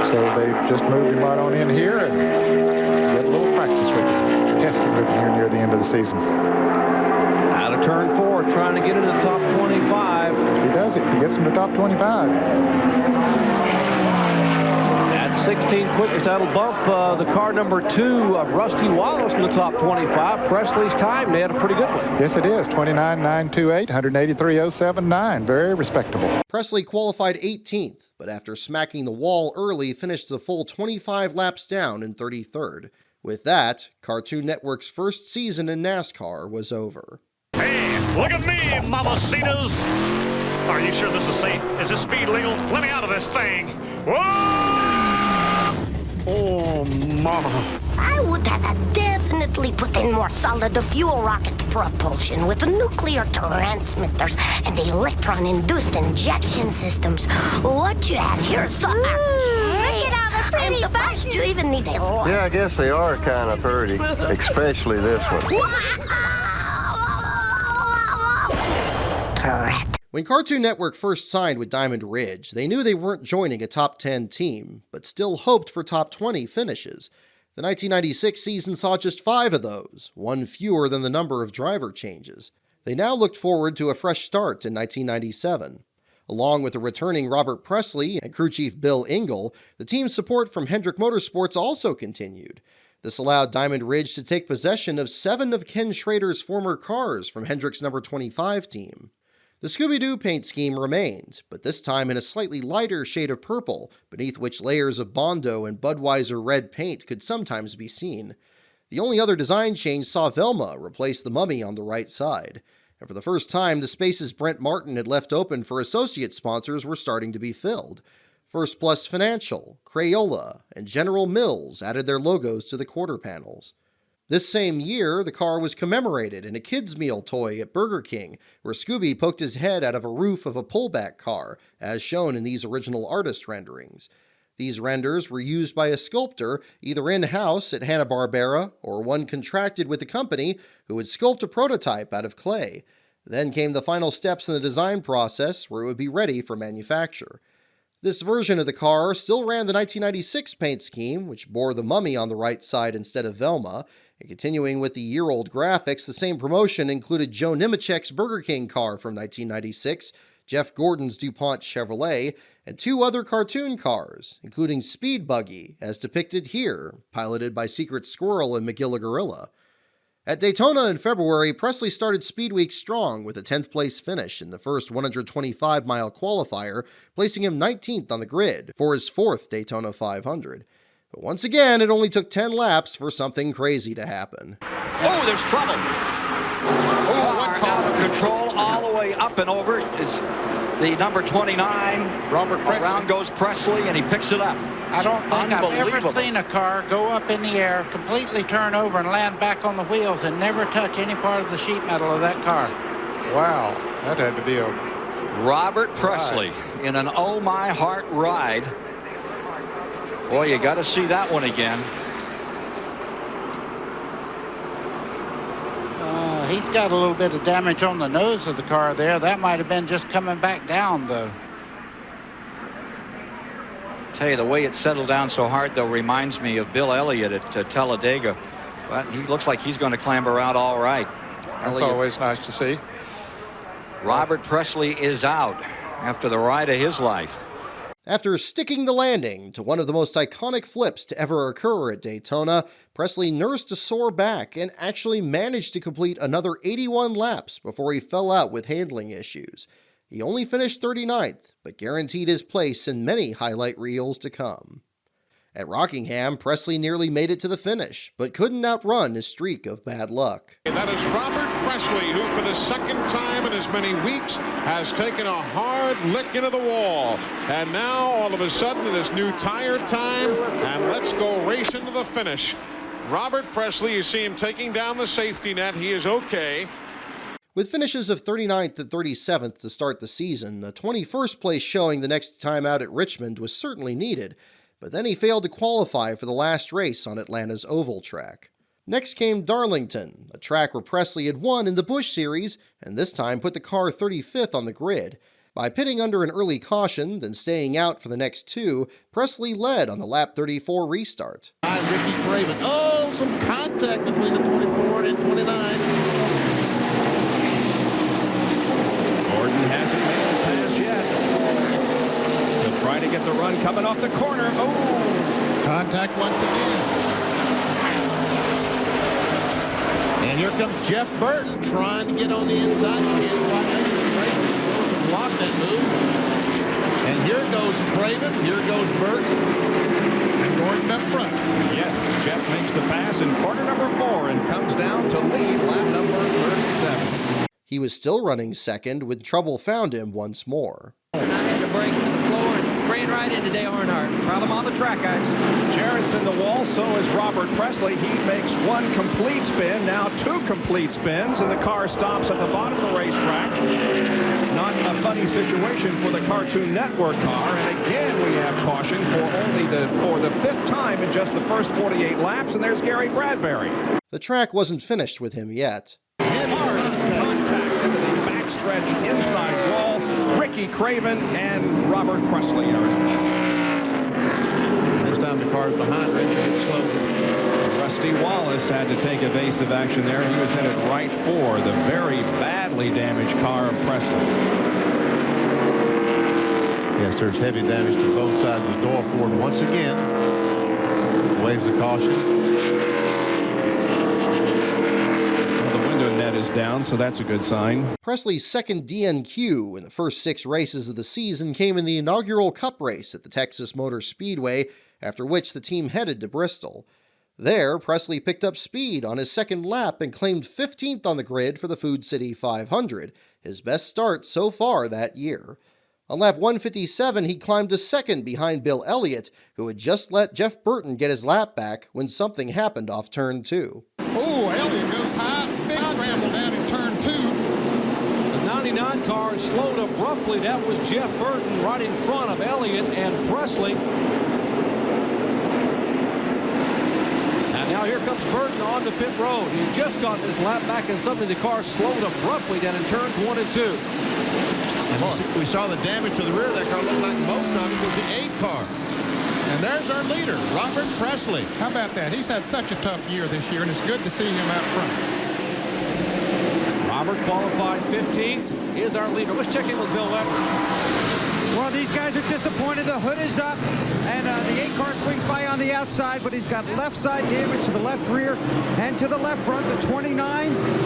so they just moved him right on in here and get a little practice with him, testing with him here near the end of the season. Out of turn 4, trying to get into the top 25. He does it. He gets in the top 25. At 16 quickest, that'll bump the car number 2 of Rusty Wallace in the top 25. Presley's time, they had a pretty good one. Yes, it is. 29.928, 183.079. Very respectable. Presley qualified 18th, but after smacking the wall early, finished the full 25 laps down in 33rd. With that, Cartoon Network's first season in NASCAR was over. Hey, look at me, mamacitas! Are you sure this is safe? Is this speed legal? Let me out of this thing! Whoa! Oh, mama. I would have definitely put in more solid fuel rocket propulsion with nuclear transmitters and electron-induced injection systems. What you have here is so... Look at all the pretty buttons. You even need a... Yeah, I guess they are kind of pretty, especially this one. When Cartoon Network first signed with Diamond Ridge, they knew they weren't joining a top 10 team, but still hoped for top 20 finishes. The 1996 season saw just 5 of those, one fewer than the number of driver changes. They now looked forward to a fresh start in 1997. Along with the returning Robert Presley and crew chief Bill Engel, the team's support from Hendrick Motorsports also continued. This allowed Diamond Ridge to take possession of 7 of Ken Schrader's former cars from Hendrick's number 25 team. The Scooby-Doo paint scheme remained, but this time in a slightly lighter shade of purple, beneath which layers of Bondo and Budweiser red paint could sometimes be seen. The only other design change saw Velma replace the mummy on the right side. And for the first time, the spaces Brent Martin had left open for associate sponsors were starting to be filled. First Plus Financial, Crayola, and General Mills added their logos to the quarter panels. This same year, the car was commemorated in a kids' meal toy at Burger King, where Scooby poked his head out of a roof of a pullback car, as shown in these original artist renderings. These renders were used by a sculptor either in-house at Hanna-Barbera or one contracted with the company who would sculpt a prototype out of clay. Then came the final steps in the design process where it would be ready for manufacture. This version of the car still ran the 1996 paint scheme, which bore the mummy on the right side instead of Velma, and continuing with the year-old graphics, the same promotion included Joe Nemechek's Burger King car from 1996, Jeff Gordon's DuPont Chevrolet, and 2 other cartoon cars, including Speed Buggy, as depicted here, piloted by Secret Squirrel and Magilla Gorilla. At Daytona in February, Presley started Speed Week strong with a 10th place finish in the first 125-mile qualifier, placing him 19th on the grid for his 4th Daytona 500. But once again, it only took 10 laps for something crazy to happen. Oh, there's trouble. Car out of control all the way up and over is the number 29. Robert Presley. Around goes Presley, and he picks it up. I don't think I've ever seen a car go up in the air, completely turn over and land back on the wheels and never touch any part of the sheet metal of that car. Wow, that had to be a... Robert Presley in an Oh My Heart ride. Boy, you got to see that one again. He's got a little bit of damage on the nose of the car there. That might have been just coming back down, though. Tell you, the way it settled down so hard, though, reminds me of Bill Elliott at Talladega. But he looks like he's going to clamber out all right. That's always nice to see. Robert Presley is out after the ride of his life. After sticking the landing to one of the most iconic flips to ever occur at Daytona, Presley nursed a sore back and actually managed to complete another 81 laps before he fell out with handling issues. He only finished 39th, but guaranteed his place in many highlight reels to come. At Rockingham, Presley nearly made it to the finish, but couldn't outrun his streak of bad luck. That is Robert Presley, who for the second time in as many weeks has taken a hard lick into the wall. And now, all of a sudden, it is new tire time, and let's go racing to the finish. Robert Presley, you see him taking down the safety net. He is okay. With finishes of 39th and 37th to start the season, a 21st place showing the next time out at Richmond was certainly needed, but then he failed to qualify for the last race on Atlanta's oval track. Next came Darlington, a track where Presley had won in the Busch Series, and this time put the car 35th on the grid. By pitting under an early caution, then staying out for the next 2, Presley led on the lap 34 restart. Ricky Craven. Oh, some contact between the 24 and 29. Gordon hasn't made the pass yet. He'll try to get the run coming off the corner. Oh! Contact once again. And here comes Jeff Burton trying to get on the inside. Block that move. And here goes Craven. Here goes Burton. And Gordon up front. Yes, Jeff makes the pass in corner number 4 and comes down to lead lap number 37. He was still running second when trouble found him once more. And I had to break to the floor and ran right into Dale Earnhardt. Problem on the track, guys. Jarrett's in the wall, so is Robert Presley. He makes 1 complete spin, now 2 complete spins, and the car stops at the bottom of the racetrack. Not a funny situation for the Cartoon Network car, and again we have caution for the 5th time in just the first 48 laps, and there's Gary Bradbury. The track wasn't finished with him yet. Hard contact into the backstretch inside wall. Ricky Craven and Robert Presley. This time the car's behind Ricky slowly. Rusty Wallace had to take evasive action there. He was headed right for the very badly damaged car of Presley. Yes, there's heavy damage to both sides of the door. Ford once again waves a caution. Net is down, so that's a good sign. Presley's second DNQ in the first 6 races of the season came in the inaugural Cup race at the Texas Motor Speedway, after which the team headed to Bristol. There, Presley picked up speed on his second lap and claimed 15th on the grid for the Food City 500, his best start so far that year. On lap 157, he climbed to second behind Bill Elliott, who had just let Jeff Burton get his lap back when something happened off turn 2. Oh, Elliott goes high. Big scramble down in turn 2. The 99 car slowed abruptly. That was Jeff Burton right in front of Elliott and Presley. And now here comes Burton on the pit road. He had just gotten his lap back, and suddenly the car slowed abruptly down in turns 1 and 2. And we saw the damage to the rear of that car. Looked like most of it was the 8 car. And there's our leader, Robert Presley. How about that? He's had such a tough year this year, and it's good to see him out front. Robert qualified 15th. Is our leader. Let's check in with Bill Weber. Well, these guys are disappointed. The hood is up, and the 8 car swings by on the outside, but he's got left side damage to the left rear and to the left front. The 29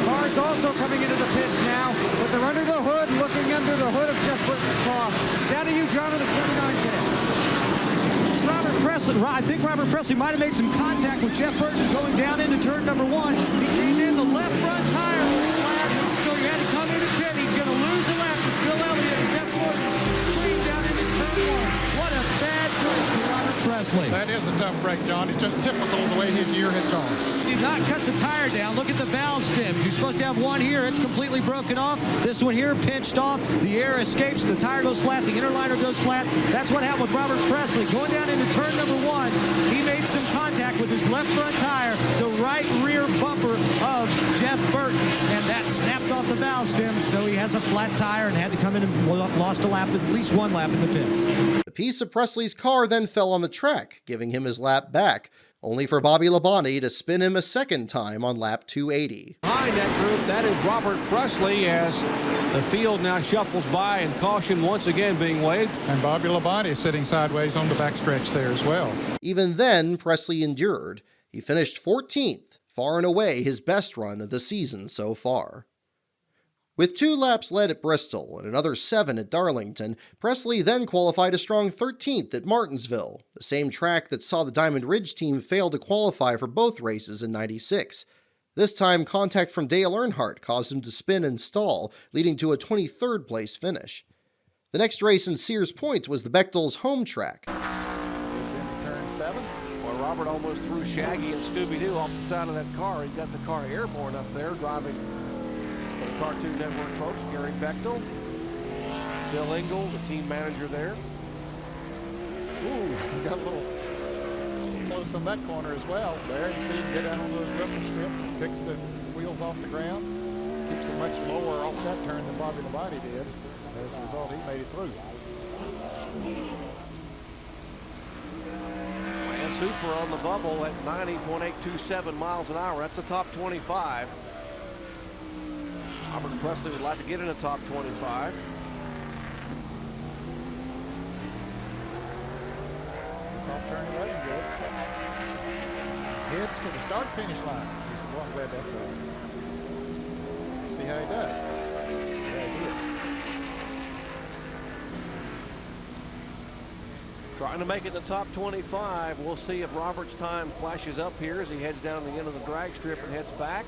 car is also coming into the pits now, but they're under the hood, looking under the hood of Jeff Burton's car. Down to you, John, with the 29 today. Presley, I think Robert Presley might have made some contact with Jeff Burton going down into turn number 1. He came in, the left front tire was flat, so he had to come into pit. He's going to lose the lap with Bill Elliott and Jeff Burton scream down into turn 1. What a bad break for Robert Presley. That is a tough break, John. It's just typical of the way his year has gone. He did not cut the tire down. Look at the valve stems. You're supposed to have one here. It's completely broken off. This one here pinched off. The air escapes. The tire goes flat. The inner liner goes flat. That's what happened with Robert Presley. Going down into turn number 1, he made some contact with his left front tire, the right rear bumper of Jeff Burton's, and that snapped off the valve stem, so he has a flat tire and had to come in and lost a lap, at least 1 lap in the pits. The piece of Presley's car then fell on the track, giving him his lap back, only for Bobby Labonte to spin him a second time on lap 280. Behind that group, that is Robert Presley, as the field now shuffles by and caution once again being waved. And Bobby Labonte is sitting sideways on the backstretch there as well. Even then, Presley endured. He finished 14th, far and away his best run of the season so far. With 2 laps led at Bristol and another 7 at Darlington, Presley then qualified a strong 13th at Martinsville, the same track that saw the Diamond Ridge team fail to qualify for both races in '96. This time, contact from Dale Earnhardt caused him to spin and stall, leading to a 23rd place finish. The next race in Sears Point was the Bechtel's home track. Turn 7. Well, Robert almost threw Shaggy and Scooby-Doo off the side of that car. He got the car airborne up there, driving for the Cartoon Network folks. Gary Bechtel, Bill Engel, the team manager there. Ooh, he got a little close on that corner as well. There, you see him get down on those ripple strips and fix the wheels off the ground. Keeps it much lower off that turn than Bobby Labonte did. As a result, he made it through. And Super on the bubble at 90.827 miles an hour. That's the top 25. Robert Presley would like to get in the top 25. Off turn 11, good. Heads to the start-finish line. He's the one glad that's right. See how he does. Yeah, he did. Trying to make it in the top 25. We'll see if Robert's time flashes up here as he heads down the end of the drag strip and heads back.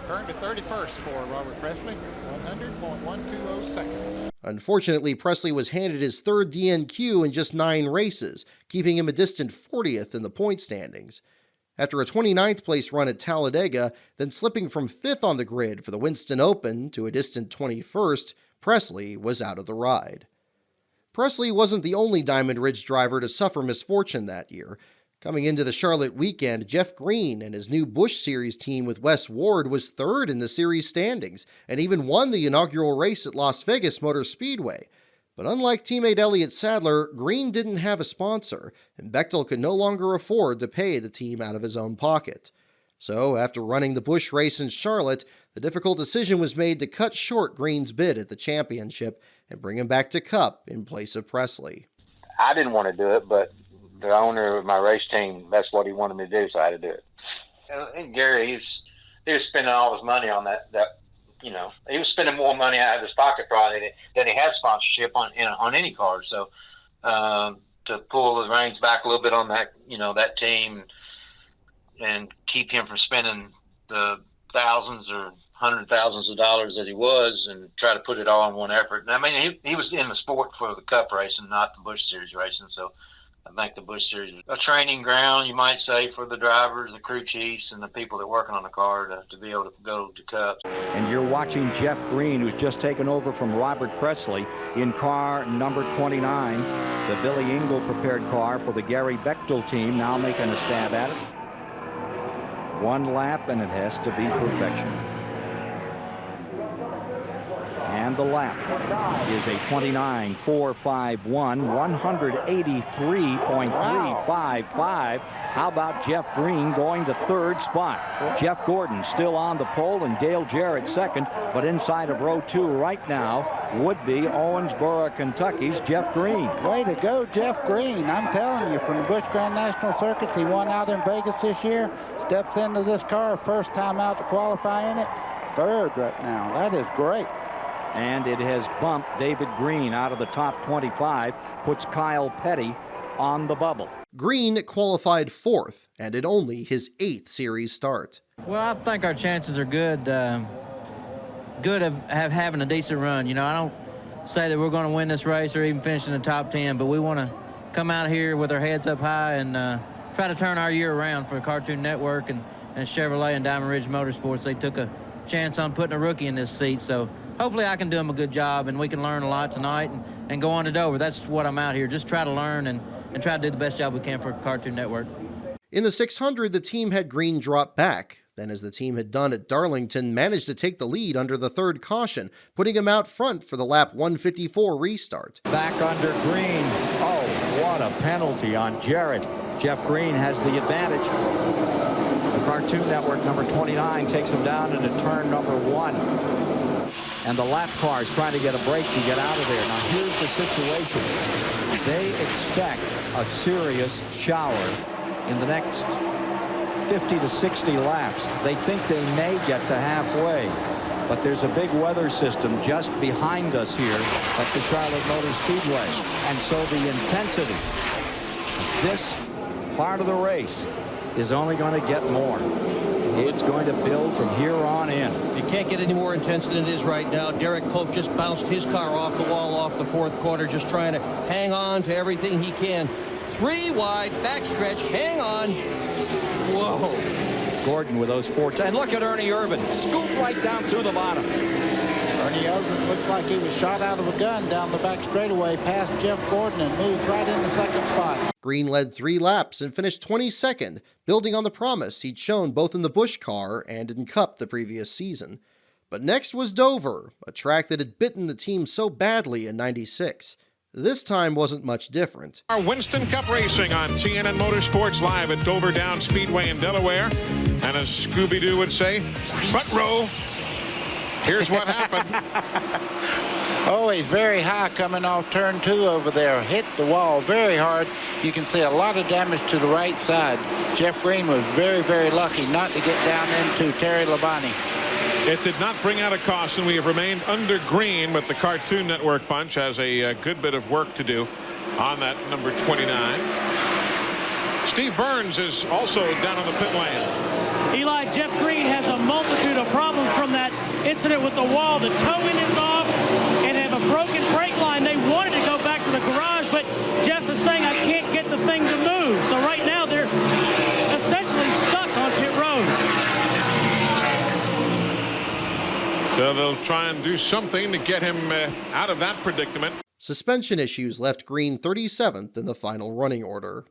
Turned to 31st for Robert Presley, 100.120 seconds. Unfortunately, Presley was handed his 3rd DNQ in just 9 races, keeping him a distant 40th in the point standings. After a 29th place run at Talladega, then slipping from 5th on the grid for the Winston Open to a distant 21st, Presley was out of the ride. Presley wasn't the only Diamond Ridge driver to suffer misfortune that year. Coming into the Charlotte weekend, Jeff Green and his new Busch Series team with Wes Ward was 3rd in the series standings and even won the inaugural race at Las Vegas Motor Speedway. But unlike teammate Elliott Sadler, Green didn't have a sponsor, and Bechtel could no longer afford to pay the team out of his own pocket. So, after running the Busch race in Charlotte, the difficult decision was made to cut short Green's bid at the championship and bring him back to Cup in place of Presley. I didn't want to do it, but the owner of my race team, that's what he wanted me to do, so I had to do it. And Gary, he was spending all his money on that, he was spending more money out of his pocket probably than he had sponsorship on any card. So to pull the reins back a little bit on that, that team and keep him from spending the thousands or hundred thousands of dollars that he was, and try to put it all in one effort. And I mean, he was in the sport for the Cup racing, not the Busch Series racing. So I think the Busch Series is a training ground, you might say, for the drivers, the crew chiefs, and the people that are working on the car to be able to go to Cups. And you're watching Jeff Green, who's just taken over from Robert Presley in car number 29, the Billy Engel prepared car for the Gary Bechtel team, now making a stab at it. One lap, and it has to be perfection. And the lap is a 29.451, 183.355. How about Jeff Green going to third spot? Jeff Gordon still on the pole, and Dale Jarrett second, but inside of row 2 right now would be Owensboro, Kentucky's Jeff Green. Way to go, Jeff Green. I'm telling you, from the Busch Grand National Circuit, he won out in Vegas this year, steps into this car, first time out to qualify in it, third right now. That is great. And it has bumped David Green out of the top 25, puts Kyle Petty on the bubble. Green qualified 4th, and in only his 8th series start. Well, I think our chances are good of having a decent run. I don't say that we're going to win this race or even finish in the top 10, but we want to come out here with our heads up high and try to turn our year around for Cartoon Network and Chevrolet and Diamond Ridge Motorsports. They took a chance on putting a rookie in this seat, so hopefully I can do him a good job, and we can learn a lot tonight and go on to Dover. That's what I'm out here, just try to learn and try to do the best job we can for Cartoon Network. In the 600, the team had Green drop back, then as the team had done at Darlington, managed to take the lead under the third caution, putting him out front for the lap 154 restart. Back under Green. Oh, what a penalty on Jarrett. Jeff Green has the advantage. The Cartoon Network number 29 takes him down into turn number 1. And the lap car is trying to get a break to get out of there. Now here's the situation. They expect a serious shower in the next 50 to 60 laps. They think they may get to halfway. But there's a big weather system just behind us here at the Charlotte Motor Speedway. And so the intensity of this part of the race is only going to get more. It's going to build from here on in. You can't get any more intense than it is right now. Derek Cope just bounced his car off the wall off the 4th quarter, just trying to hang on to everything he can. 3 wide, backstretch, hang on. Whoa. Gordon with those 4. And look at Ernie Irvin. Scoop right down through the bottom. Ernie Irvin looked like he was shot out of a gun down the back straightaway past Jeff Gordon and moved right in the second spot. Green led 3 laps and finished 22nd, building on the promise he'd shown both in the Busch car and in Cup the previous season. But next was Dover, a track that had bitten the team so badly in '96. This time wasn't much different. Our Winston Cup Racing on TNN Motorsports live at Dover Down Speedway in Delaware. And as Scooby-Doo would say, front row. Here's what happened. Oh, he's very high coming off turn 2 over there. Hit the wall very hard. You can see a lot of damage to the right side. Jeff Green was very, very lucky not to get down into Terry Labonte. It did not bring out a caution. We have remained under Green, but the Cartoon Network bunch has a good bit of work to do on that number 29. Steve Burns is also down on the pit lane. Eli, Jeff Green has a multitude of problems from that incident with the wall. The towing is off and have a broken brake line. They wanted to go back to the garage, but Jeff is saying, I can't get the thing to move. So right now they're essentially stuck on pit road. So they'll try and do something to get him out of that predicament. Suspension issues left Green 37th in the final running order.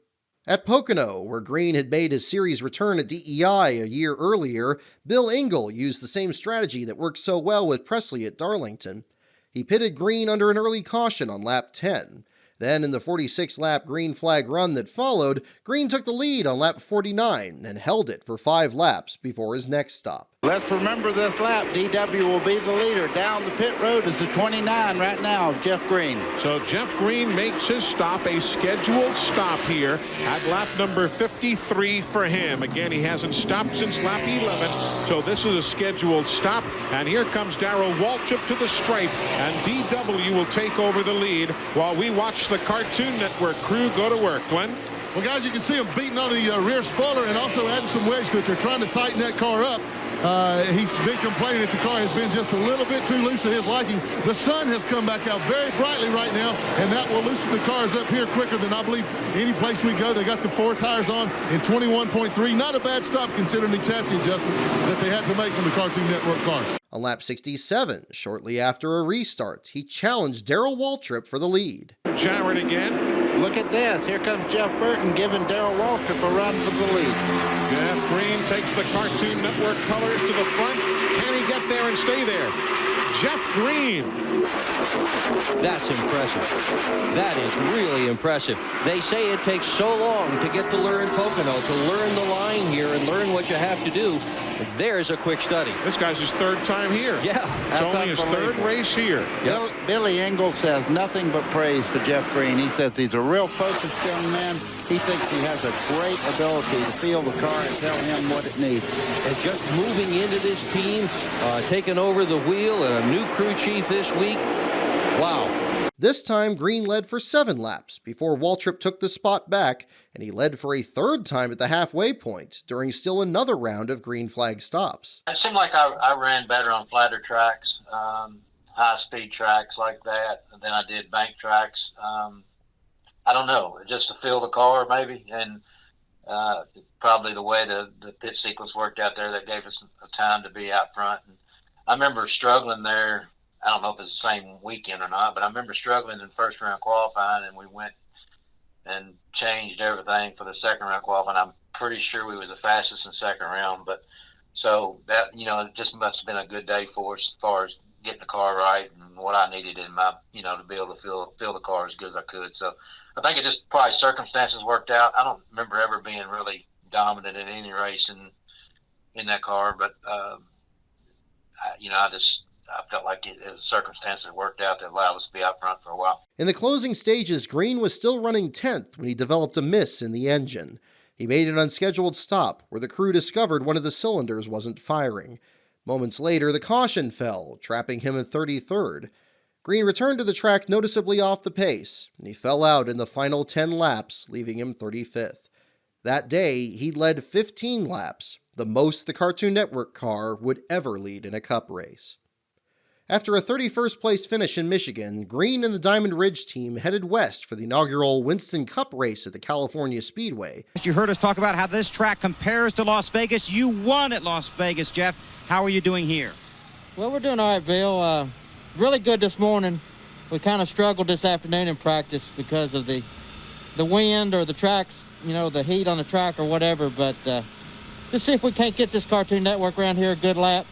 At Pocono, where Green had made his series return at DEI a year earlier, Bill Engel used the same strategy that worked so well with Presley at Darlington. He pitted Green under an early caution on lap 10. Then in the 46-lap green flag run that followed, Green took the lead on lap 49 and held it for 5 laps before his next stop. Let's remember this lap. DW will be the leader. Down the pit road is the 29 right now of Jeff Green. So Jeff Green makes his stop, a scheduled stop here at lap number 53 for him. Again, he hasn't stopped since lap 11, so this is a scheduled stop. And here comes Darrell Waltrip to the stripe, and DW will take over the lead while we watch the Cartoon Network crew go to work. Glenn? Well, guys, you can see him beating on the rear spoiler and also adding some wedge to it. They're trying to tighten that car up. He's been complaining that the car has been just a little bit too loose to his liking. The sun has come back out very brightly right now, and that will loosen the cars up here quicker than I believe any place we go. They got the 4 tires on in 21.3. Not a bad stop considering the chassis adjustments that they had to make on the Cartoon Network car. On lap 67, shortly after a restart, he challenged Darrell Waltrip for the lead. Jarrett again. Look at this. Here comes Jeff Burton giving Darrell Waltrip a run for the lead. Jeff Green takes the Cartoon Network colors to the front. Can he get there and stay there? Jeff Green. That's impressive. That is really impressive. They say it takes so long to get to learn Pocono, to learn the line here and learn what you have to do. There's a quick study. This guy's his 3rd time here. Yeah. It's only his 3rd race here. Yep. Billy Engel says nothing but praise for Jeff Green. He says he's a real focused young man. He thinks he has a great ability to feel the car and tell him what it needs. And just moving into this team, taking over the wheel, and a new crew chief this week. Wow. This time, Green led for 7 laps before Waltrip took the spot back, and he led for a 3rd time at the halfway point during still another round of green flag stops. It seemed like I ran better on flatter tracks, high-speed tracks like that, than I did bank tracks. I don't know, just to feel the car maybe, and probably the way the pit sequence worked out there that gave us a time to be out front. And I remember struggling there. I don't know if it's the same weekend or not, but I remember struggling in first round qualifying, and we went and changed everything for the second round qualifying. I'm pretty sure we was the fastest in second round, but so that, it just must have been a good day for us as far as getting the car right and what I needed in my, to be able to feel the car as good as I could. So I think it just probably circumstances worked out. I don't remember ever being really dominant in any race in that car, but I felt like it was circumstances that worked out that allowed us to be out front for a while. In the closing stages, Green was still running 10th when he developed a miss in the engine. He made an unscheduled stop where the crew discovered one of the cylinders wasn't firing. Moments later, the caution fell, trapping him in 33rd. Green returned to the track noticeably off the pace, and he fell out in the final 10 laps, leaving him 35th. That day, he led 15 laps, the most the Cartoon Network car would ever lead in a Cup race. After a 31st place finish in Michigan, Green and the Diamond Ridge team headed west for the inaugural Winston Cup race at the California Speedway. You heard us talk about how this track compares to Las Vegas. You won at Las Vegas, Jeff. How are you doing here? Well, we're doing all right, Bill. Really good this morning. We kind of struggled this afternoon in practice because of the wind or the tracks, the heat on the track or whatever. But just see if we can't get this Cartoon Network around here a good lap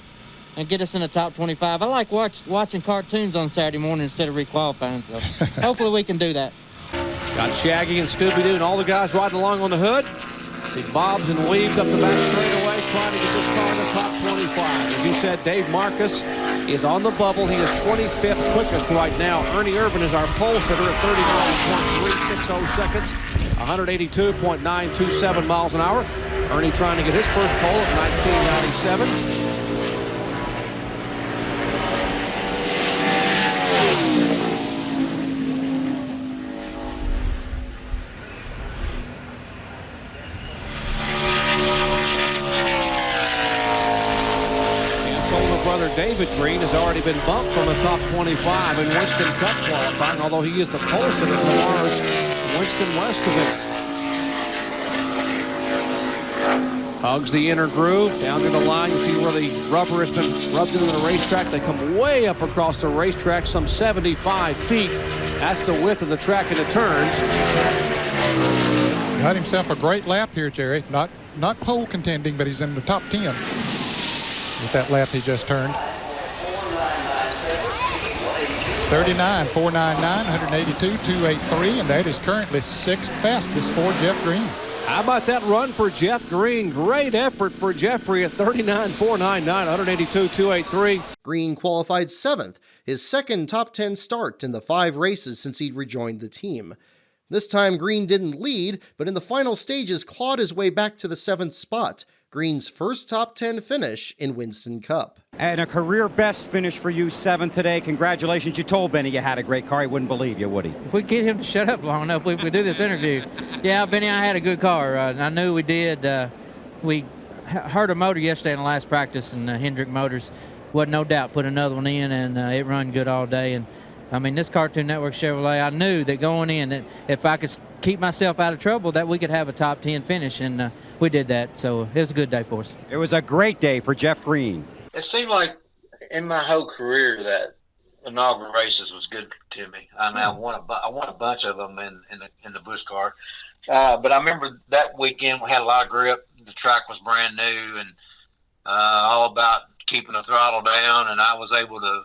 and get us in the top 25. I like watching cartoons on Saturday morning instead of requalifying, so hopefully we can do that. Got Shaggy and Scooby-Doo and all the guys riding along on the hood. See bobs and weaves up the back straightaway, trying to get this car in the top 25. As you said, Dave Marcus is on the bubble. He is 25th quickest right now. Ernie Irvin is our pole sitter at 39.360 seconds, 182.927 miles an hour. Ernie trying to get his first pole at 1997. David Green has already been bumped from the top 25 in Winston Cup qualifying, although he is the pole sitter for Mars Winston Westcovic. Hugs the inner groove, down to the line. You see where the rubber has been rubbed into the racetrack. They come way up across the racetrack, some 75 feet. That's the width of the track in the turns. Got himself a great lap here, Jerry. Not pole contending, but he's in the top 10 with that lap he just turned. 39.499, 182.283, and that is currently 6th fastest for Jeff Green. How about that run for Jeff Green? Great effort for Jeffrey at 39.499, 182.283. Green qualified 7th, his second top 10 start in the 5 races since he rejoined the team. This time Green didn't lead, but in the final stages clawed his way back to the 7th spot, Green's first top 10 finish in Winston Cup. And a career best finish for you, 7th today. Congratulations. You told Benny you had a great car. He wouldn't believe you, would he? If we get him to shut up long enough, we do this interview. Yeah, Benny, I had a good car. I knew we did. We heard a motor yesterday in the last practice, and Hendrick Motors, wasn't no doubt, put another one in, and it run good all day. And I mean, this Cartoon Network Chevrolet, I knew that going in, that if I could keep myself out of trouble, that we could have a top 10 finish, and we did that. So it was a good day for us. It was a great day for Jeff Green. It seemed like in my whole career that inaugural races was good to me. I mean, I won a bunch of them in the Busch car, but I remember that weekend we had a lot of grip. The track was brand new and all about keeping the throttle down, and I was able to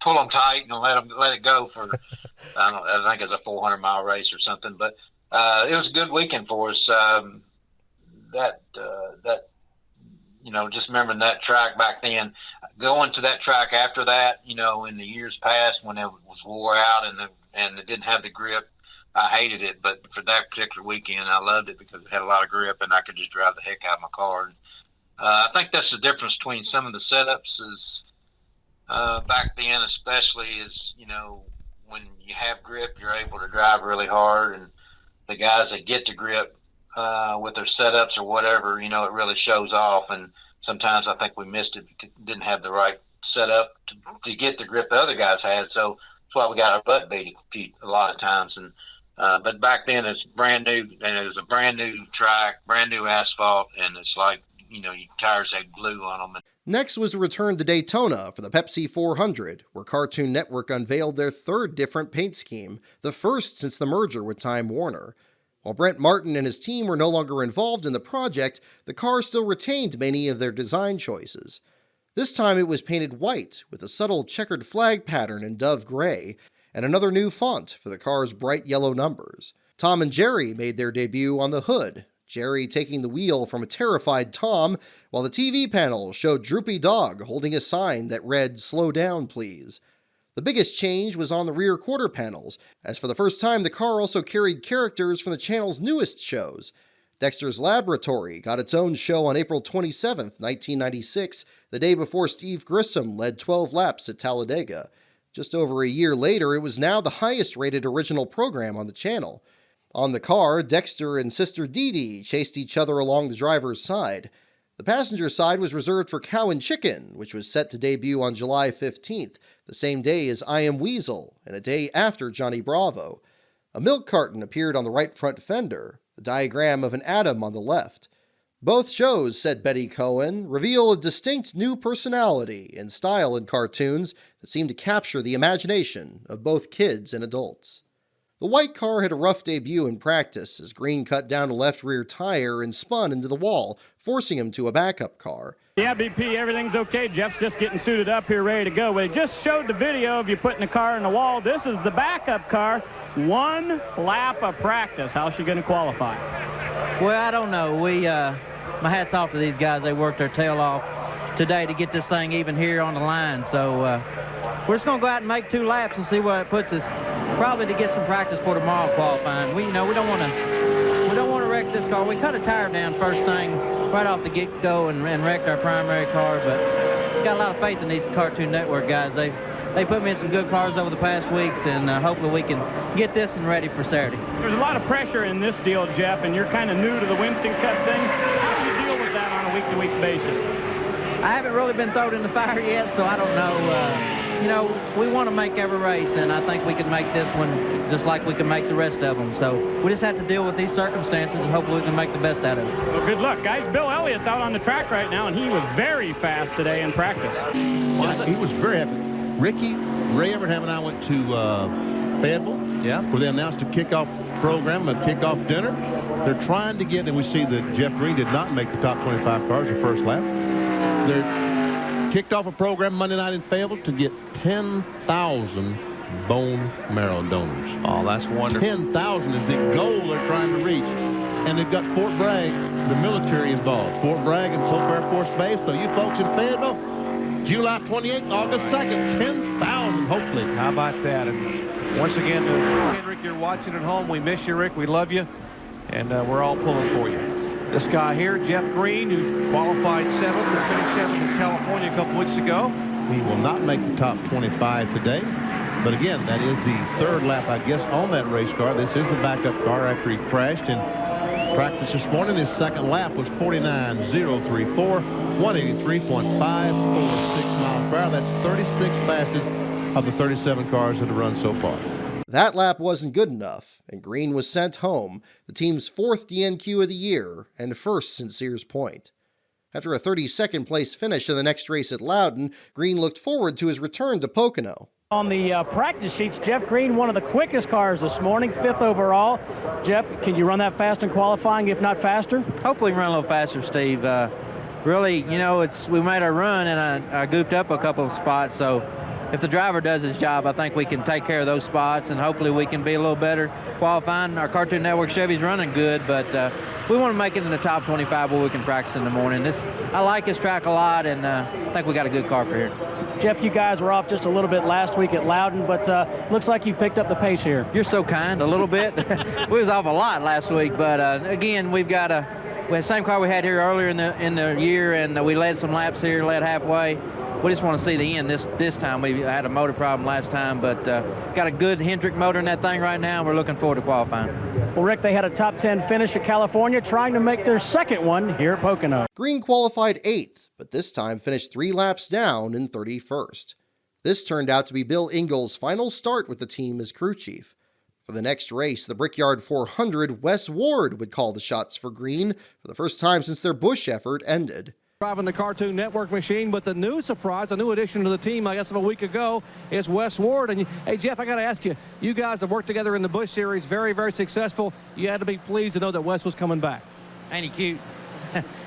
pull them tight and let it go for I think it's a 400-mile race or something. But it was a good weekend for us. Just remembering that track back then, going to that track after that, in the years past when it was wore out and it didn't have the grip, I hated it. But for that particular weekend, I loved it because it had a lot of grip and I could just drive the heck out of my car. And, I think that's the difference between some of the setups is back then, especially is, when you have grip, you're able to drive really hard, and the guys that get the grip with their setups or whatever, it really shows off. And sometimes I think we missed it, didn't have the right setup to get the grip the other guys had. So that's why we got our butt beat a lot of times. And but back then it's brand new, and it was a brand new track, brand new asphalt, and it's like, your tires had glue on them. Next was a return to Daytona for the Pepsi 400, where Cartoon Network unveiled their third different paint scheme, the first since the merger with Time Warner. While Brent Martin and his team were no longer involved in the project, the car still retained many of their design choices. This time it was painted white with a subtle checkered flag pattern in dove gray, and another new font for the car's bright yellow numbers. Tom and Jerry made their debut on the hood, Jerry taking the wheel from a terrified Tom, while the TV panel showed Droopy Dog holding a sign that read, "Slow down, please." The biggest change was on the rear quarter panels, as for the first time the car also carried characters from the channel's newest shows. Dexter's Laboratory got its own show on April 27, 1996, the day before Steve Grissom led 12 laps at Talladega. Just over a year later, it was now the highest-rated original program on the channel. On the car, Dexter and Sister Dee Dee chased each other along the driver's side. The passenger side was reserved for Cow and Chicken, which was set to debut on July 15th, the same day as I Am Weasel, and a day after Johnny Bravo. A milk carton appeared on the right front fender, the diagram of an atom on the left. Both shows, said Betty Cohen, reveal a distinct new personality and style in cartoons that seem to capture the imagination of both kids and adults. The white car had a rough debut in practice as Green cut down a left rear tire and spun into the wall, forcing him to a backup car. Yeah, BP, everything's okay. Jeff's just getting suited up here, ready to go. We just showed the video of you putting the car in the wall. This is the backup car. 1 lap of practice. How's she going to qualify? Well, I don't know. My hat's off to these guys. They worked their tail off today to get this thing even here on the line. So we're just going to go out and make 2 laps and see where it puts us. Probably to get some practice for tomorrow qualifying. We don't want to wreck this car. We cut a tire down first thing right off the get-go and wrecked our primary car. But we got a lot of faith in these Cartoon Network guys. They put me in some good cars over the past weeks, and hopefully we can get this and ready for Saturday. There's a lot of pressure in this deal, Jeff, and you're kind of new to the Winston Cup thing. How do you deal with that on a week-to-week basis? I haven't really been thrown in the fire yet, so I don't know. We want to make every race, and I think we can make this one just like we can make the rest of them. So we just have to deal with these circumstances, and hopefully we can make the best out of it. Well, good luck, guys. Bill Elliott's out on the track right now, and he was very fast today in practice. He was very happy. Ricky, Ray Everham and I went to Fayetteville, where they announced a kickoff program, a kickoff dinner. They're trying to get, and we see that Jeff Green did not make the top 25 cars the first lap. They're kicked off a program Monday night in Fayetteville to get 10,000 bone marrow donors. Oh, that's wonderful. 10,000 is the goal they're trying to reach. And they've got Fort Bragg, the military involved. Fort Bragg and Pope Air Force Base. So you folks in Fayetteville, July 28th, August 2nd, 10,000 hopefully. How about that? And once again, Henrik, you're watching at home. We miss you, Rick. We love you. And we're all pulling for you. This guy here, Jeff Green, who qualified 7th and finished 7th in California a couple weeks ago. He will not make the top 25 today. But again, that is the 3rd lap, I guess, on that race car. This is the backup car after he crashed in practice this morning. His 2nd lap was 49.034, 183.546 miles per hour. That's 36 passes of the 37 cars that have run so far. That lap wasn't good enough, and Green was sent home, the team's 4th DNQ of the year and 1st since Sears Point. After a 32nd place finish in the next race at Loudon, Green looked forward to his return to Pocono. On the practice sheets, Jeff Green, one of the quickest cars this morning, 5th overall. Jeff, can you run that fast in qualifying, if not faster? Hopefully run a little faster, Steve. Really, you know, we made our run, and I goofed up a couple of spots, so if the driver does his job, I think we can take care of those spots, and hopefully we can be a little better qualifying. Our Cartoon Network Chevy's running good, but we want to make it in the top 25 where we can practice in the morning. I like this track a lot, and I think we got a good car for here. Jeff, you guys were off just a little bit last week at Loudon, but looks like you picked up the pace here. You're so kind, a little bit. We was off a lot last week, but again, we had the same car we had here earlier in the year, and we led some laps here, led halfway. We just want to see the end this time. We had a motor problem last time, but got a good Hendrick motor in that thing right now, and we're looking forward to qualifying. Well, Rick, they had a top 10 finish at California, trying to make their 2nd one here at Pocono. Green qualified 8th, but this time finished 3 laps down in 31st. This turned out to be Bill Ingall's final start with the team as crew chief. For the next race, the Brickyard 400, Wes Ward would call the shots for Green for the first time since their Busch effort ended. Driving the Cartoon Network machine, but the new surprise, a new addition to the team, I guess, of a week ago, is Wes Ward. And hey, Jeff, I got to ask you, you guys have worked together in the Busch Series, very, very successful. You had to be pleased to know that Wes was coming back. Ain't he cute?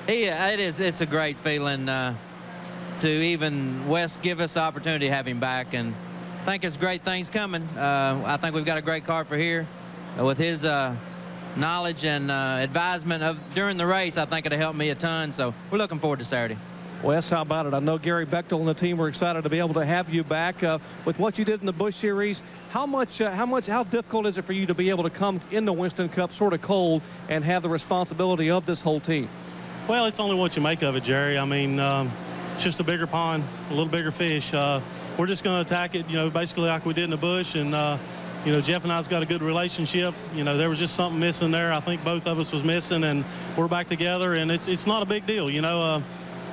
It's a great feeling to even Wes give us the opportunity to have him back, and I think it's great things coming. I think we've got a great car for here with his knowledge and advisement during the race. I think it'll help me a ton, so we're looking forward to Saturday. Wes, how about it? I know Gary Bechtel and the team were excited to be able to have you back. With what you did in the Busch Series, how difficult is it for you to be able to come in the Winston Cup sort of cold and have the responsibility of this whole team? Well, it's only what you make of it, Jerry. I mean, it's just a bigger pond, a little bigger fish. We're just going to attack it, basically like we did in the Busch, and Jeff and I's got a good relationship. There was just something missing there. I think both of us was missing, and we're back together, and it's not a big deal.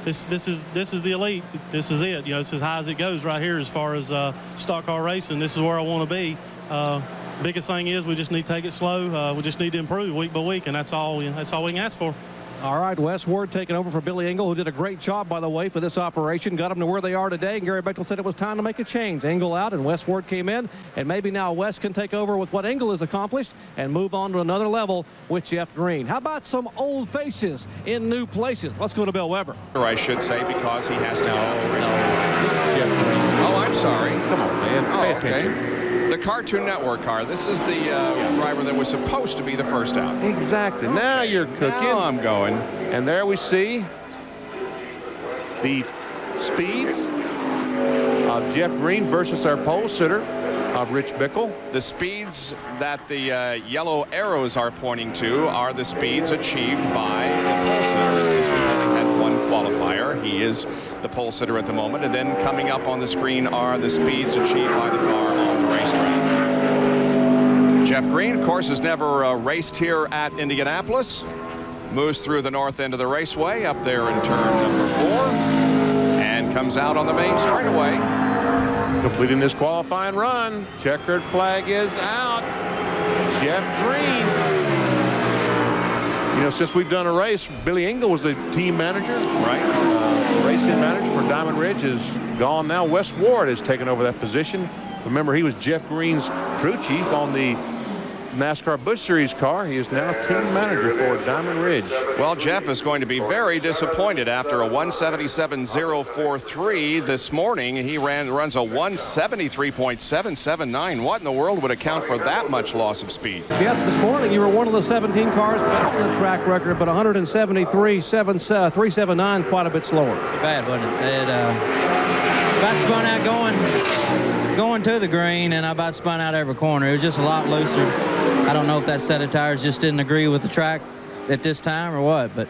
This is the elite. This is it. It's as high as it goes right here as far as stock car racing. This is where I want to be. Biggest thing is we just need to take it slow. We just need to improve week by week, and that's all we can ask for. All right, Wes Ward taking over for Billy Engel, who did a great job, by the way, for this operation. Got them to where they are today, and Gary Bechtel said it was time to make a change. Engel out, and Wes Ward came in, and maybe now Wes can take over with what Engel has accomplished and move on to another level with Jeff Green. How about some old faces in new places? Let's go to Bill Weber. Or I should say, because he has to get out the race. Oh, I'm sorry. Come on, man. Pay attention. The Cartoon Network car. This is the driver that was supposed to be the first out. Exactly. Now you're cooking. Now I'm going. And there we see the speeds of Jeff Green versus our pole sitter of Rich Bickle. The speeds that the yellow arrows are pointing to are the speeds achieved by the pole sitter. Since we only had one qualifier, he is the pole sitter at the moment. And then coming up on the screen are the speeds achieved by the car on the racetrack. Jeff Green, of course, has never raced here at Indianapolis. Moves through the north end of the raceway up there in turn number 4 and comes out on the main straightaway. Completing this qualifying run. Checkered flag is out. Jeff Green. Since we've done a race, Billy Engel was the team manager. Right. Racing manager for Diamond Ridge is gone now. Wes Ward has taken over that position. Remember, he was Jeff Green's crew chief on the NASCAR Busch Series car. He is now team manager for Diamond Ridge. Well, Jeff is going to be very disappointed after a 177.043 this morning. He runs a 173.779. What in the world would account for that much loss of speed? Jeff, this morning you were one of the 17 cars better than the track record, but 173.379, quite a bit slower. Bad, wasn't it? It about spun out going to the green, and I about spun out every corner. It was just a lot looser. I don't know if that set of tires just didn't agree with the track at this time or what, but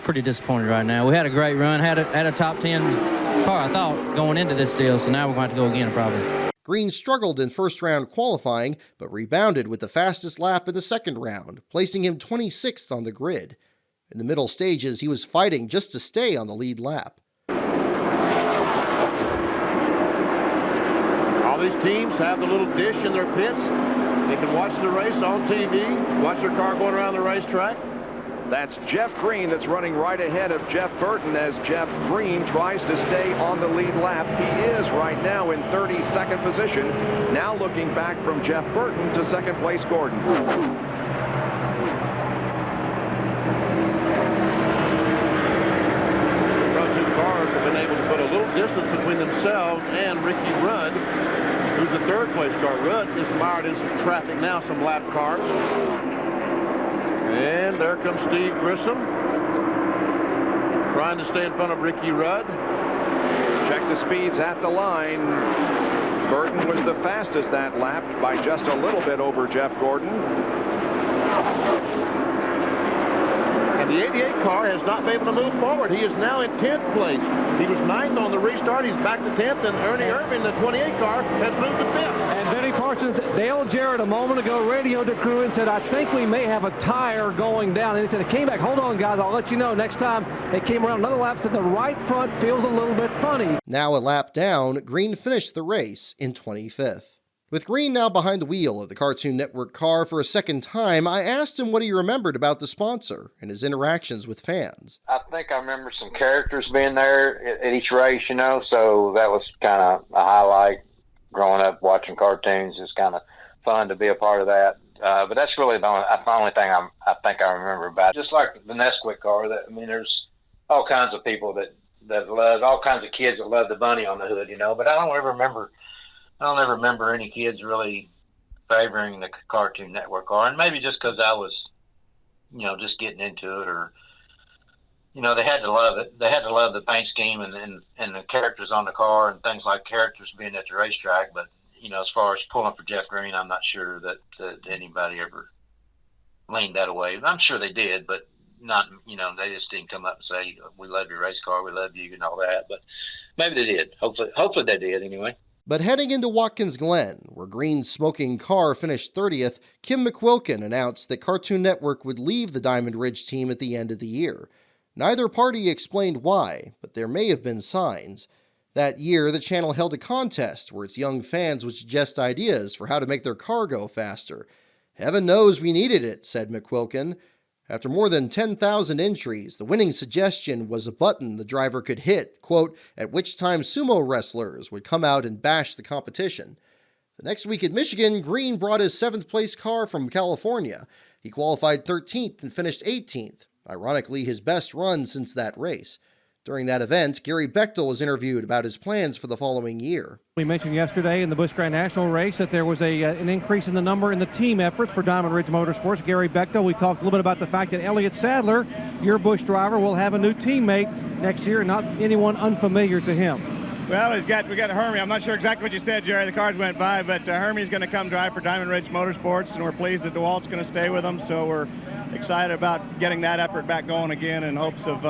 pretty disappointed right now. We had a great run, had a top 10 car, I thought, going into this deal, so now we're going to have to go again probably. Green struggled in first-round qualifying, but rebounded with the fastest lap in the second round, placing him 26th on the grid. In the middle stages, he was fighting just to stay on the lead lap. All these teams have the little dish in their pits. They can watch the race on TV, watch their car going around the racetrack. That's Jeff Green that's running right ahead of Jeff Burton as Jeff Green tries to stay on the lead lap. He is right now in 32nd position. Now looking back from Jeff Burton to second place Gordon. The two cars have been able to put a little distance between themselves and Ricky Rudd, who's the third place car. Rudd is mired in some traffic now, some lap cars. And there comes Steve Grissom, trying to stay in front of Ricky Rudd. Check the speeds at the line. Burton was the fastest that lap by just a little bit over Jeff Gordon. And the 88 car has not been able to move forward. He is now in 10th place. He was 9th on the restart. He's back to 10th, and Ernie Irvin, the 28 car, has moved to 5th. And Benny Parsons, Dale Jarrett a moment ago radioed the crew and said, I think we may have a tire going down. And he said, it came back, hold on, guys, I'll let you know next time. It came around another lap, said the right front feels a little bit funny. Now a lap down, Green finished the race in 25th. With Green now behind the wheel of the Cartoon Network car for a second time, I asked him what he remembered about the sponsor and his interactions with fans. I think I remember some characters being there at each race, you know, so that was kind of a highlight. Growing up watching cartoons, it's kind of fun to be a part of that. But that's really the only thing I think I remember about it. Just like the Nesquik car, there's all kinds of people that love, all kinds of kids that love the bunny on the hood, you know, but I don't ever remember any kids really favoring the Cartoon Network car. And maybe just because I was, you know, just getting into it, or, you know, they had to love it. They had to love the paint scheme and the characters on the car and things like characters being at the racetrack. But, you know, as far as pulling for Jeff Green, I'm not sure that anybody ever leaned that away. I'm sure they did, but not, you know, they just didn't come up and say, we love your race car, we love you and all that. But maybe they did. Hopefully they did anyway. But heading into Watkins Glen, where Green's smoking car finished 30th, Kim McQuilkin announced that Cartoon Network would leave the Diamond Ridge team at the end of the year. Neither party explained why, but there may have been signs. That year, the channel held a contest where its young fans would suggest ideas for how to make their car go faster. Heaven knows we needed it, said McQuilkin. After more than 10,000 entries, the winning suggestion was a button the driver could hit, quote, at which time sumo wrestlers would come out and bash the competition. The next week at Michigan, Green brought his 7th place car from California. He qualified 13th and finished 18th, ironically his best run since that race. During that event, Gary Bechtel was interviewed about his plans for the following year. We mentioned yesterday in the Busch Grand National race that there was an increase in the number in the team efforts for Diamond Ridge Motorsports. Gary Bechtel, we talked a little bit about the fact that Elliott Sadler, your Busch driver, will have a new teammate next year, not anyone unfamiliar to him. Well, we got Hermie. I'm not sure exactly what you said, Jerry. The cars went by, but Hermie's going to come drive for Diamond Ridge Motorsports, and we're pleased that DeWalt's going to stay with them. So we're excited about getting that effort back going again in hopes of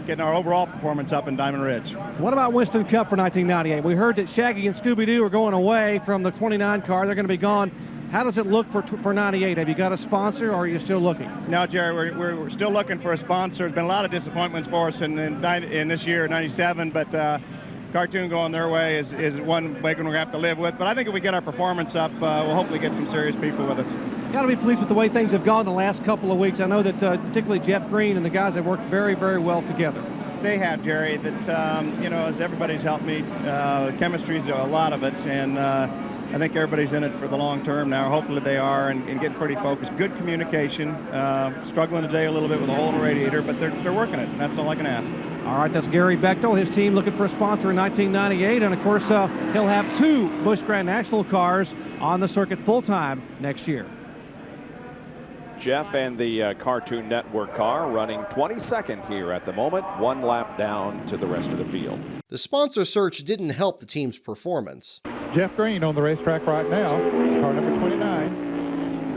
getting our overall performance up in Diamond Ridge. What about Winston Cup for 1998? We heard that Shaggy and Scooby-Doo are going away from the 29 car. They're going to be gone. How does it look for 98? Have you got a sponsor, or are you still looking? No, Jerry, we're still looking for a sponsor. There's been a lot of disappointments for us in this year, 97, but Cartoon going their way is one we're going to have to live with. But I think if we get our performance up, we'll hopefully get some serious people with us. Got to be pleased with the way things have gone the last couple of weeks. I know that particularly Jeff Green and the guys have worked very, very well together. They have, Jerry. That's you know, as everybody's helped me, chemistry's a lot of it, and I think everybody's in it for the long term now. Hopefully they are, and getting pretty focused. Good communication. Struggling today a little bit with a hole in the radiator, but they're working it, and that's all I can ask. All right, that's Gary Bechtel, his team looking for a sponsor in 1998, and of course he'll have 2 Busch Grand National cars on the circuit full-time next year. Jeff and the Cartoon Network car running 22nd here at the moment, 1 lap down to the rest of the field. The sponsor search didn't help the team's performance. Jeff Green on the racetrack right now, car number 29.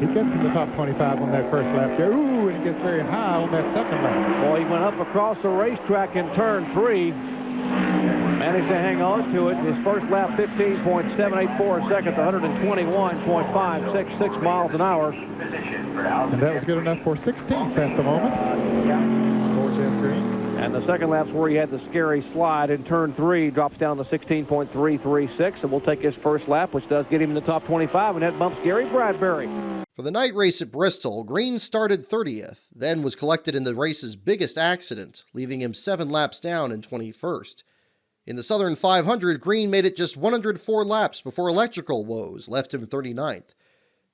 He gets in the top 25 on that first lap there. Ooh, and he gets very high on that second lap. Well, he went up across the racetrack in turn 3. Managed to hang on to it. His first lap, 15.784 seconds, 121.566 miles an hour. And that was good enough for 16th at the moment for Jeff Green. And the second lap's where he had the scary slide in turn 3, drops down to 16.336, and we'll take his first lap, which does get him in the top 25, and that bumps Gary Bradbury. For the night race at Bristol, Green started 30th, then was collected in the race's biggest accident, leaving him 7 laps down in 21st. In the Southern 500, Green made it just 104 laps before electrical woes left him 39th.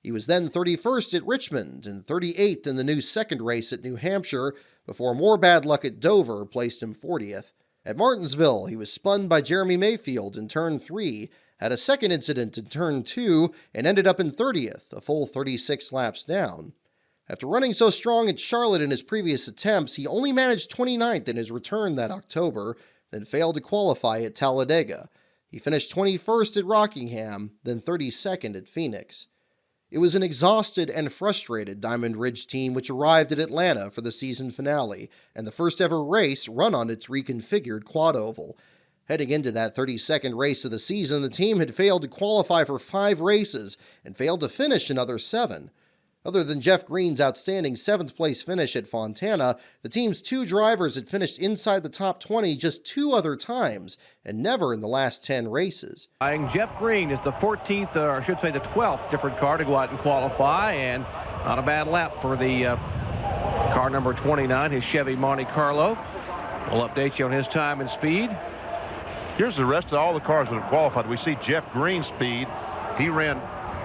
He was then 31st at Richmond and 38th in the new second race at New Hampshire before more bad luck at Dover placed him 40th. At Martinsville, he was spun by Jeremy Mayfield in turn 3, had a second incident in turn 2, and ended up in 30th, a full 36 laps down. After running so strong at Charlotte in his previous attempts, he only managed 29th in his return that October, then failed to qualify at Talladega. He finished 21st at Rockingham, then 32nd at Phoenix. It was an exhausted and frustrated Diamond Ridge team which arrived at Atlanta for the season finale, and the first ever race run on its reconfigured quad oval. Heading into that 32nd race of the season, the team had failed to qualify for 5 races and failed to finish another 7. Other than Jeff Green's outstanding 7th place finish at Fontana, the team's 2 drivers had finished inside the top 20 just 2 other times, and never in the last 10 races. Jeff Green is the 14th, or I should say the 12th different car to go out and qualify, and not a bad lap for the car number 29, his Chevy Monte Carlo. We'll update you on his time and speed. Here's the rest of all the cars that have qualified. We see Jeff Green's speed. He ran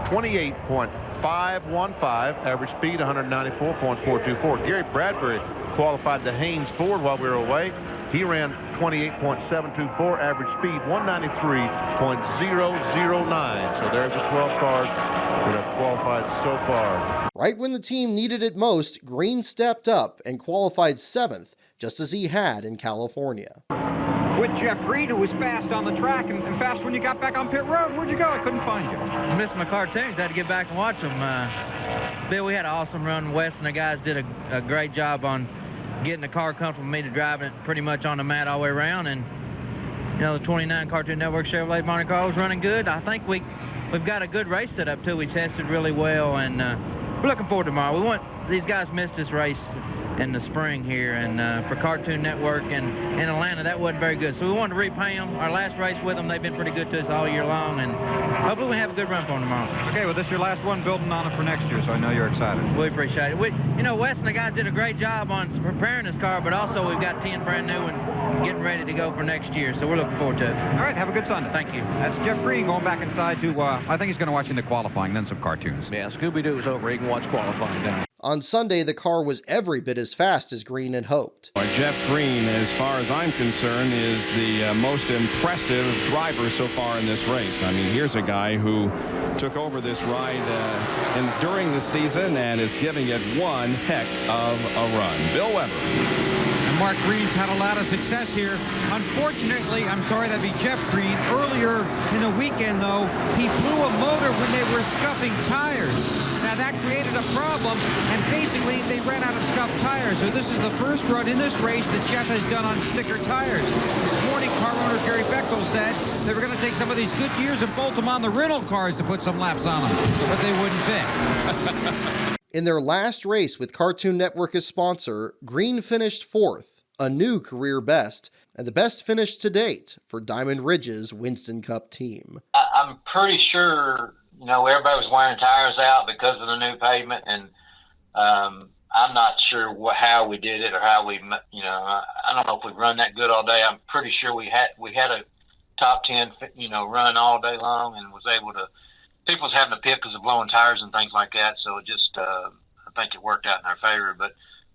28.515, average speed 194.424. Gary Bradbury qualified the Haynes Ford while we were away. He ran 28.724, average speed 193.009. So there's the 12 cars that have qualified so far. Right when the team needed it most, Green stepped up and qualified 7th, just as he had in California. With Jeff Green, who was fast on the track and fast when you got back on pit road. Where'd you go? I couldn't find you. I missed my cartoons. I had to get back and watch them. Bill, we had an awesome run. Wes and the guys did a great job on getting the car comfortable for me to driving it pretty much on the mat all the way around. And, you know, the 29 Cartoon Network Chevrolet Monte Carlo was running good. I think we've got a good race set up, too. We tested really well, and we're looking forward to tomorrow. These guys missed this race in the spring here, and for Cartoon Network and in Atlanta, that wasn't very good. So we wanted to repay them. Our last race with them, they've been pretty good to us all year long, and hopefully we have a good run for them tomorrow. Okay, well, this is your last one, building on it for next year, so I know you're excited. We appreciate it. You know, Wes and the guys did a great job on preparing this car, but also we've got 10 brand new ones getting ready to go for next year, so we're looking forward to it. All right, have a good Sunday. Thank you. That's Jeff Green going back inside to, I think he's going to watch into qualifying, then some cartoons. Yeah, Scooby-Doo's over. He can watch qualifying now. On Sunday, the car was every bit as fast as Green had hoped. Jeff Green, as far as I'm concerned, is the most impressive driver so far in this race. I mean, here's a guy who took over this ride during the season and is giving it one heck of a run. Bill Weber. And Mark Green's had a lot of success here. Unfortunately, I'm sorry, that'd be Jeff Green. Earlier in the weekend, though, he blew a motor when they were scuffing tires. Now, that created a problem, and basically, they ran out of scuffed tires. So this is the first run in this race that Jeff has done on sticker tires. This morning, car owner Gary Bechtel said they were going to take some of these good gears and bolt them on the rental cars to put some laps on them, but they wouldn't fit. In their last race with Cartoon Network as sponsor, Green finished 4th, a new career best, and the best finish to date for Diamond Ridge's Winston Cup team. I'm pretty sure, you know, everybody was wearing tires out because of the new pavement, and I'm not sure how we did it or how we, you know, I don't know if we've run that good all day. I'm pretty sure we had a top 10, you know, run all day long and was able to people was having to pit because of blowing tires and things like that. So it just, I think it worked out in our favor. But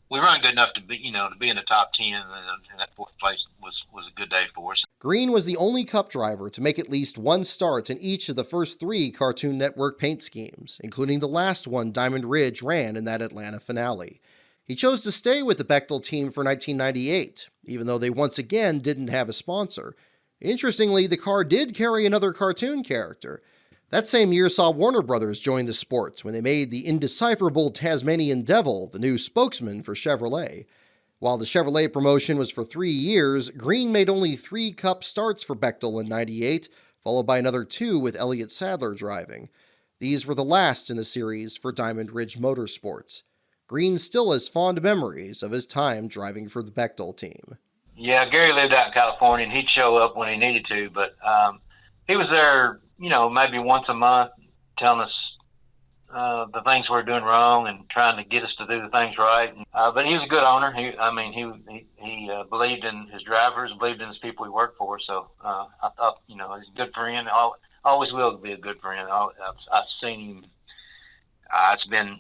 we run good enough to be, to be in the top 10, and that fourth place was a good day for us. Green was the only Cup driver to make at least one start in each of the first 3 Cartoon Network paint schemes, including the last one Diamond Ridge ran in that Atlanta finale. He chose to stay with the Bechtel team for 1998, even though they once again didn't have a sponsor. Interestingly, the car did carry another cartoon character. That same year saw Warner Brothers join the sport when they made the indecipherable Tasmanian Devil the new spokesman for Chevrolet. While the Chevrolet promotion was for 3 years, Green made only 3 Cup starts for Bechtel in '98, followed by another 2 with Elliott Sadler driving. These were the last in the series for Diamond Ridge Motorsports. Green still has fond memories of his time driving for the Bechtel team. Yeah, Gary lived out in California, and he'd show up when he needed to, but he was there, maybe once a month, telling us the things we're doing wrong and trying to get us to do the things right. But he was a good owner. He believed in his drivers, believed in his people he worked for. So I thought, he's a good friend. Always will be a good friend. I've seen him. It's been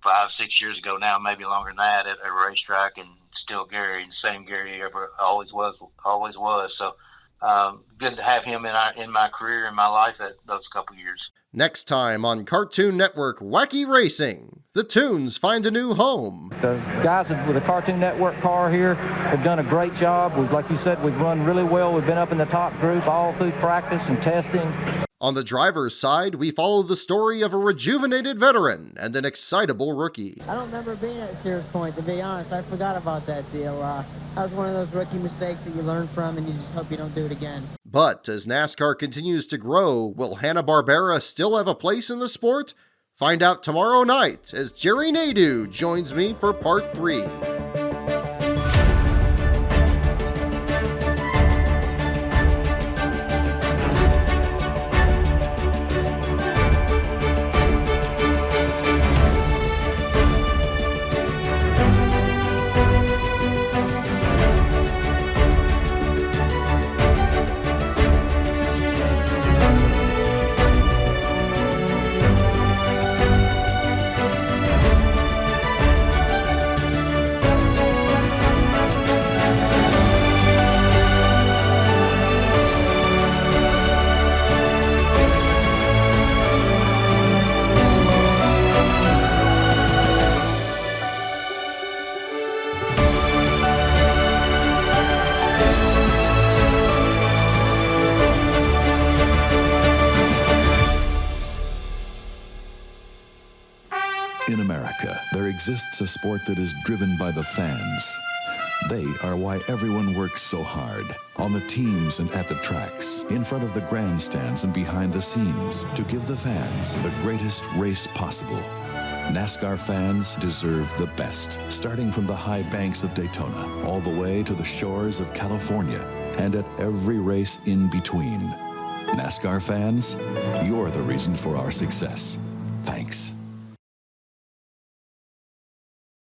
5-6 years ago now, maybe longer than that, at a racetrack, and still Gary, the same Gary he ever always was. So good to have him in my career, in my life, at those couple years. Next time on Cartoon Network Wacky Racing, the Toons find a new home. The guys with the Cartoon Network car here have done a great job. Like you said, we've run really well. We've been up in the top group all through practice and testing. On the driver's side, we follow the story of a rejuvenated veteran and an excitable rookie. I don't remember being at Sears Point, to be honest. I forgot about that deal. That was one of those rookie mistakes that you learn from, and you just hope you don't do it again. But as NASCAR continues to grow, will Hanna-Barbera still have a place in the sport? Find out tomorrow night as Jerry Nadeau joins me for Part 3. In America, there exists a sport that is driven by the fans. They are why everyone works so hard, on the teams and at the tracks, in front of the grandstands and behind the scenes, to give the fans the greatest race possible. NASCAR fans deserve the best, starting from the high banks of Daytona, all the way to the shores of California, and at every race in between. NASCAR fans, you're the reason for our success. Thanks.